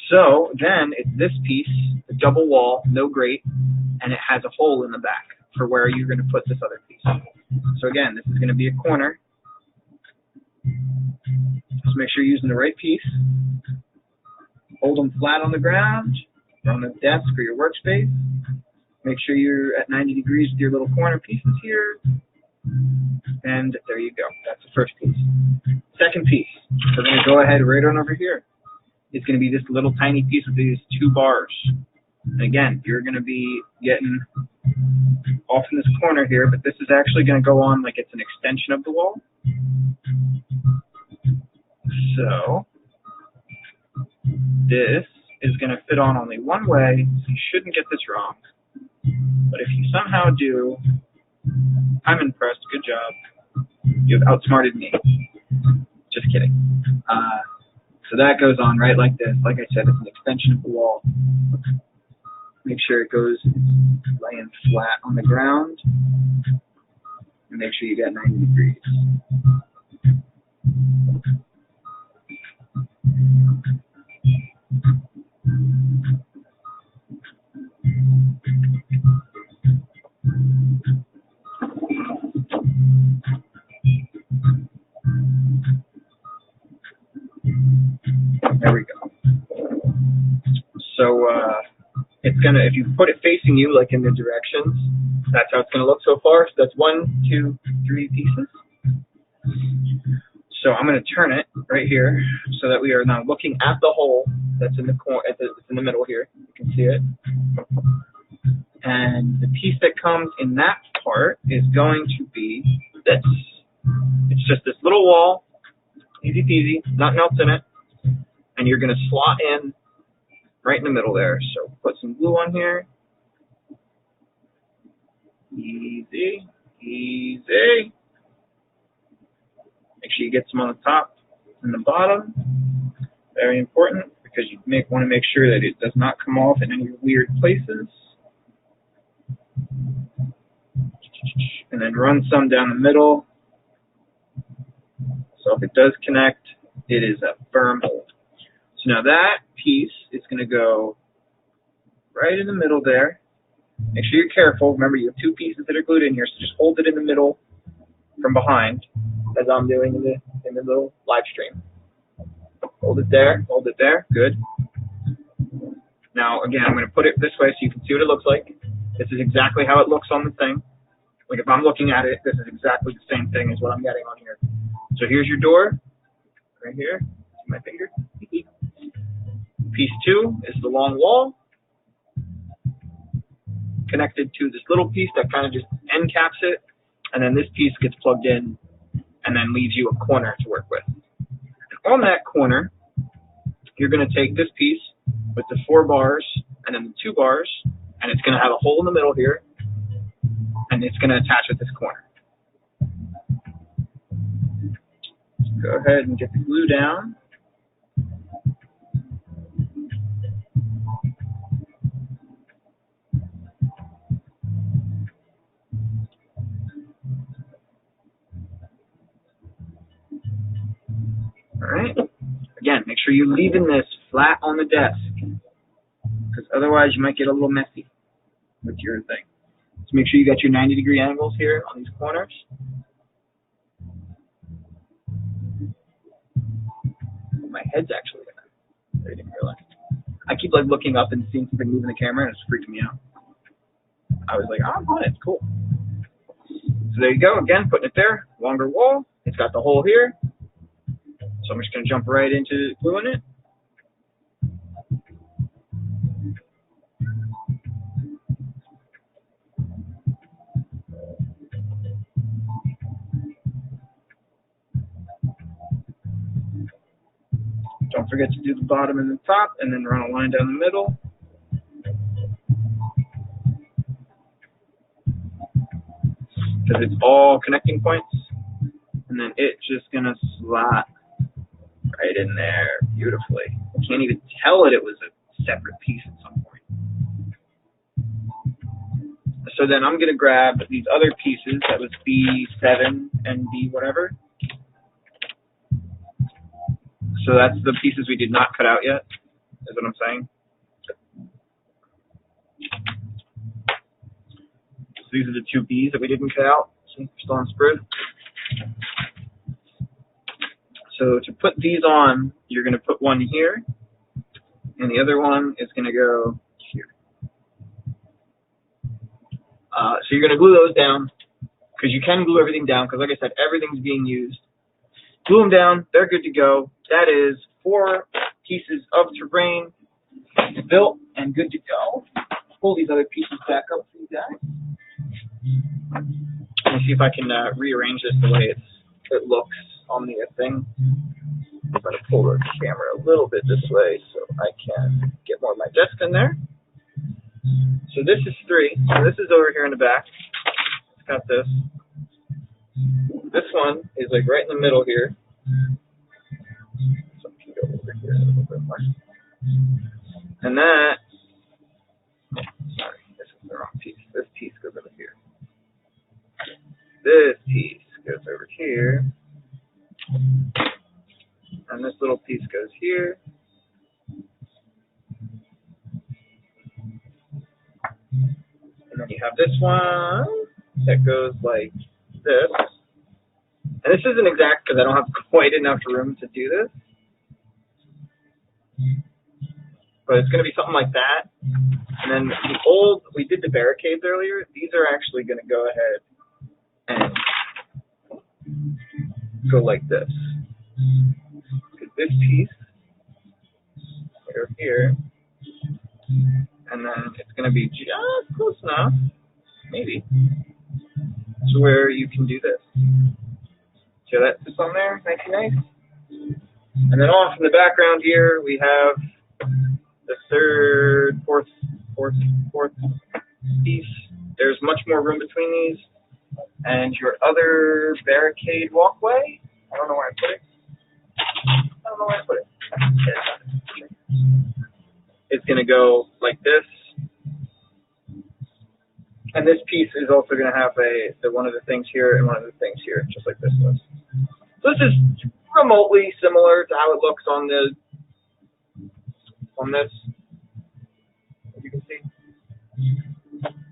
So then it's this piece, a double wall, no grate, and it has a hole in the back for where you're going to put this other piece. So again, this is going to be a corner. Just make sure you're using the right piece. Hold them flat on the ground or on the desk or your workspace. Make sure you're at 90 degrees with your little corner pieces here. And there you go. That's the first piece. Second piece, we're going to go ahead right on over here. It's going to be this little tiny piece with these two bars. And again, you're going to be getting off in this corner here, but this is actually going to go on like it's an extension of the wall. So this is going to fit on only one way, so you shouldn't get this wrong. But if you somehow do, I'm impressed. Good job. You've outsmarted me. Just kidding. So that goes on right like this. Like I said, it's an extension of the wall. Make sure it goes laying flat on the ground. And make sure you got 90 degrees. There we go. So it's gonna, if you put it facing you, like in the directions, that's how it's gonna look so far. So that's 1, 2, 3 pieces. So I'm going to turn it right here so that we are now looking at the hole that's in the it's in the middle here. You can see it. And the piece that comes in that part is going to be this. It's just this little wall, easy peasy, nothing else in it. And you're going to slot in right in the middle there. So put some glue on here. Easy, easy. Make sure you get some on the top and the bottom. Very important because you want to make sure that it does not come off in any weird places. And then run some down the middle. So if it does connect, it is a firm hold. So now that piece is going to go right in the middle there. Make sure you're careful. Remember, you have two pieces that are glued in here, so just hold it in the middle from behind, as I'm doing in the little live stream. Hold it there, good. Now, again, I'm going to put it this way so you can see what it looks like. This is exactly how it looks on the thing. Like if I'm looking at it, this is exactly the same thing as what I'm getting on here. So here's your door, right here. See my finger? Piece 2 is the long wall, connected to this little piece that kind of just end caps it, and then this piece gets plugged in and then leaves you a corner to work with. And on that corner, you're going to take this piece with the 4 bars and then the 2 bars, and it's going to have a hole in the middle here, and it's going to attach with this corner. So go ahead and get the glue down. All right. Again, make sure you're leaving this flat on the desk, because otherwise you might get a little messy with your thing. So make sure you got your 90-degree angles here on these corners. My head's actually in it. I didn't realize. I keep like looking up and seeing something move in the camera, and it's freaking me out. I was like, oh, I'm on it. Cool. So there you go. Again, putting it there. Longer wall. It's got the hole here. So I'm just going to jump right into gluing it. Don't forget to do the bottom and the top, and then run a line down the middle. Because it's all connecting points. And then it's just going to slot right in there beautifully. You can't even tell it was a separate piece at some point. So then I'm going to grab these other pieces. That was B7 and B whatever. So that's the pieces we did not cut out yet, is what I'm saying. So these are the 2 B's that we didn't cut out. So they're still on sprue. So to put these on, you're going to put one here, and the other one is going to go here. So you're going to glue those down, because you can glue everything down, because like I said, everything's being used. Glue them down, they're good to go. That is 4 pieces of terrain built and good to go. Pull these other pieces back up for you guys. Let me see if I can rearrange this the way it looks on the thing. I'm going to pull the camera a little bit this way so I can get more of my desk in there. So this is 3. So this is over here in the back. It's got this. This one is like right in the middle here. So I can go over here a little bit more. And that, sorry, this is the wrong piece. This piece goes over here. This piece goes over here. And this little piece goes here. And then you have this one that goes like this. And this isn't exact because I don't have quite enough room to do this. But it's going to be something like that. And then we did the barricades earlier. These are actually going to go ahead and go like this. Because this piece, right here, and then it's going to be just close enough, maybe, to where you can do this. See how that sits on there? Nice. And then off in the background here, we have the third, fourth piece. There's much more room between these. And your other barricade walkway, I don't know where I put it. It's going to go like this. And this piece is also going to have one of the things here and one of the things here, just like this does. So this is remotely similar to how it looks on this, as you can see.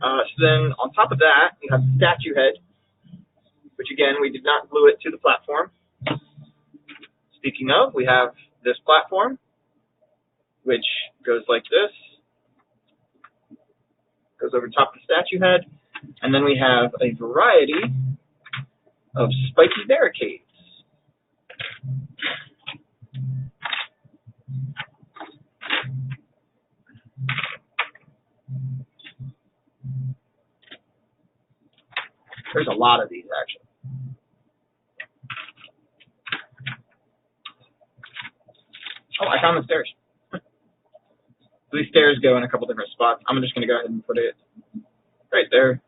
So then on top of that, you have the statue head, which again, we did not glue it to the platform. Speaking of, we have this platform, which goes like this, goes over top of the statue head, and then we have a variety of spiky barricades. There's a lot of these, actually. Oh, I found the stairs. So these stairs go in a couple different spots. I'm just going to go ahead and put it right there.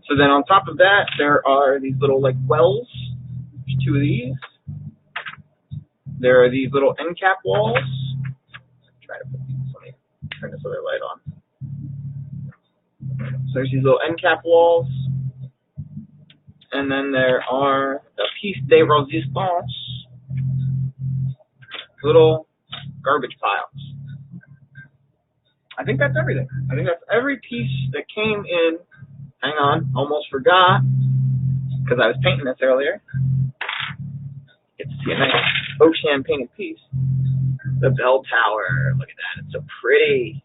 So then on top of that, there are these little like wells. There's two of these. There are these little end cap walls. Try to put these. Let me turn this other light on. So there's these little end cap walls. And then there are the piece de resistance, little garbage piles. I think that's everything. I think that's every piece that came in. Hang on, almost forgot, because I was painting this earlier. Get to see a nice ocean painted piece. The bell tower. Look at that. It's so pretty.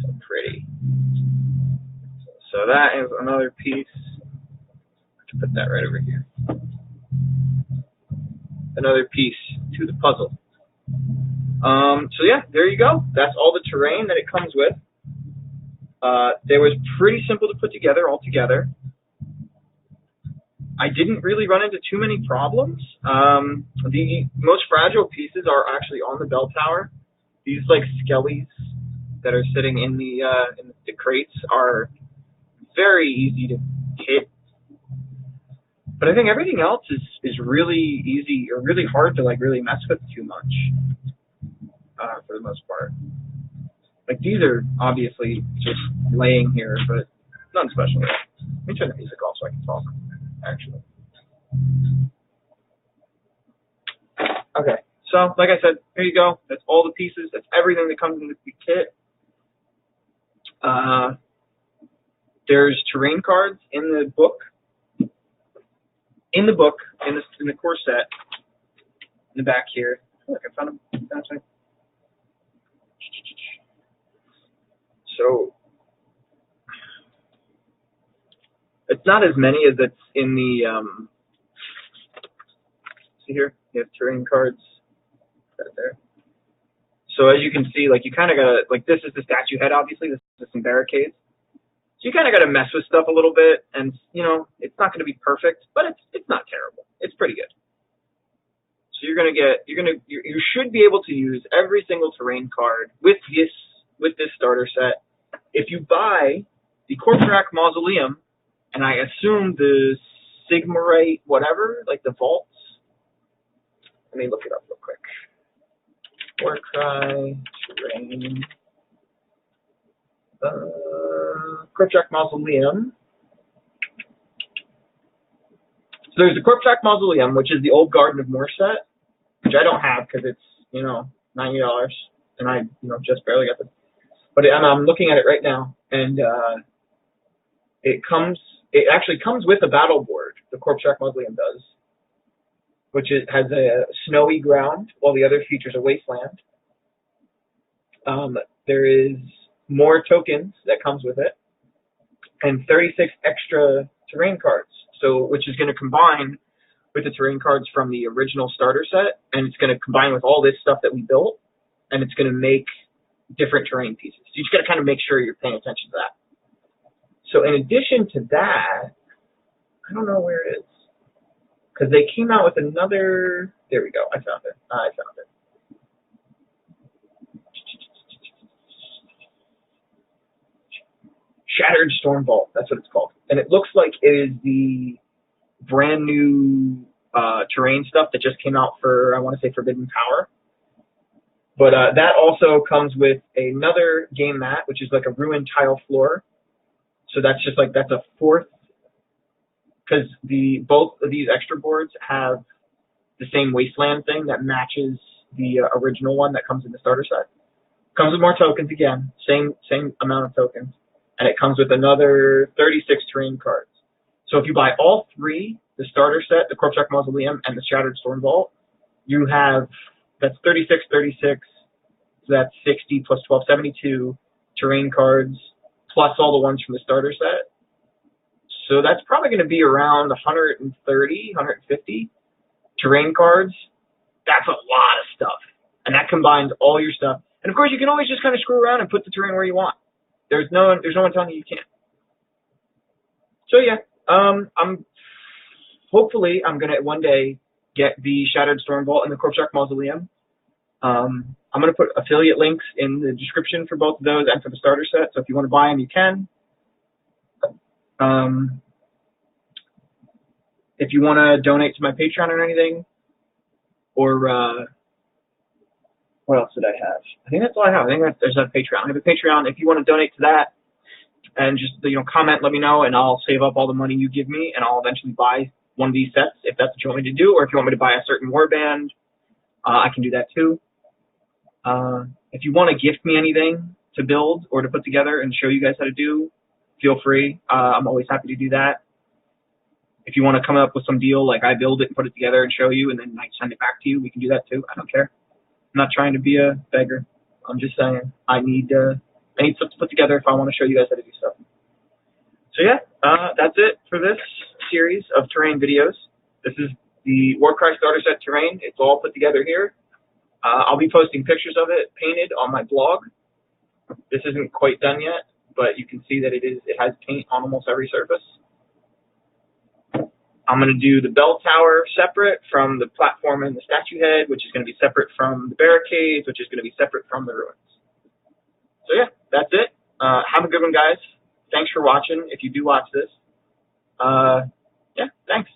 So pretty. So that is another piece. I have to put that right over here. Another piece to the puzzle. So yeah, there you go. That's all the terrain that it comes with. It was pretty simple to put together altogether. I didn't really run into too many problems. The most fragile pieces are actually on the bell tower. These like skellies that are sitting in the crates are very easy to hit. But I think everything else is really easy or really hard to like really mess with too much. For the most part. Like these are obviously just laying here, but nothing special. Let me turn the music off so I can talk, actually. Okay, so like I said, here you go. That's all the pieces. That's everything that comes in the kit. There's terrain cards in the book. In the core set, in the back here. Look, I found them. So it's not as many as it's in the see here, you have terrain cards right there. So as you can see, like you kind of gotta, like this is the statue head, obviously. This is some barricades. So you kind of gotta mess with stuff a little bit, and you know it's not gonna be perfect, but it's not terrible. It's pretty good. So you should be able to use every single terrain card with this starter set. If you buy the Warcry Mausoleum, and I assume the Sigmarite whatever, like the vaults. Let me look it up real quick. Warcry terrain. Warcry Mausoleum. So there's the Warcry Mausoleum, which is the old Garden of Moor set, which I don't have because it's $90, and I just barely got the. But I'm looking at it right now, and it actually comes with a battle board. The Warcry Mausoleum does, which has a snowy ground, while the other features a wasteland. There is more tokens that comes with it, and 36 extra terrain cards. So, which is going to combine with the terrain cards from the original starter set, and it's going to combine with all this stuff that we built, and it's going to make different terrain pieces. So you just got to kind of make sure you're paying attention to that. So in addition to that, I don't know where it is, because they came out with another. There we go. I found it. Shattered Storm Vault. That's what it's called, and it looks like it is the brand new terrain stuff that just came out for, I want to say, Forbidden Power. But that also comes with another game mat, which is like a ruined tile floor. So that's just like, that's a fourth, because both of these extra boards have the same wasteland thing that matches the original one that comes in the starter set. Comes with more tokens again, same amount of tokens, and it comes with another 36 terrain cards. So if you buy all three, the starter set, the Corpsec Mausoleum, and the Shattered Storm Vault, you have, that's 36, so that's 60 plus 12, 72 terrain cards, plus all the ones from the starter set. So that's probably going to be around 130, 150 terrain cards. That's a lot of stuff. And that combines all your stuff. And of course, you can always just kind of screw around and put the terrain where you want. There's no one telling you can't. So yeah, hopefully I'm gonna one day get the Shattered Storm Vault and the Corpsec Mausoleum. I'm gonna put affiliate links in the description for both of those and for the starter set. So if you want to buy them, you can. If you want to donate to my Patreon or anything, or what else did I have? I think that's all I have. I think there's a Patreon. I have a Patreon. If you want to donate to that, and just comment, let me know, and I'll save up all the money you give me, and I'll eventually buy one of these sets if that's what you want me to do, or if you want me to buy a certain warband, I can do that too. If you want to gift me anything to build or to put together and show you guys how to do, feel free. I'm always happy to do that. If you want to come up with some deal, like I build it and put it together and show you, and then I send it back to you, we can do that too. I don't care. I'm not trying to be a beggar. I'm just saying I need stuff to put together if I want to show you guys how to do stuff. So yeah, that's it for this series of terrain videos. This is the Warcry starter set terrain. It's all put together here. I'll be posting pictures of it painted on my blog. This isn't quite done yet, but you can see that it has paint on almost every surface. I'm going to do the bell tower separate from the platform and the statue head, which is going to be separate from the barricades, which is going to be separate from the ruins. So yeah, that's it. Have a good one, guys. Thanks for watching. If you do watch this, yeah, thanks.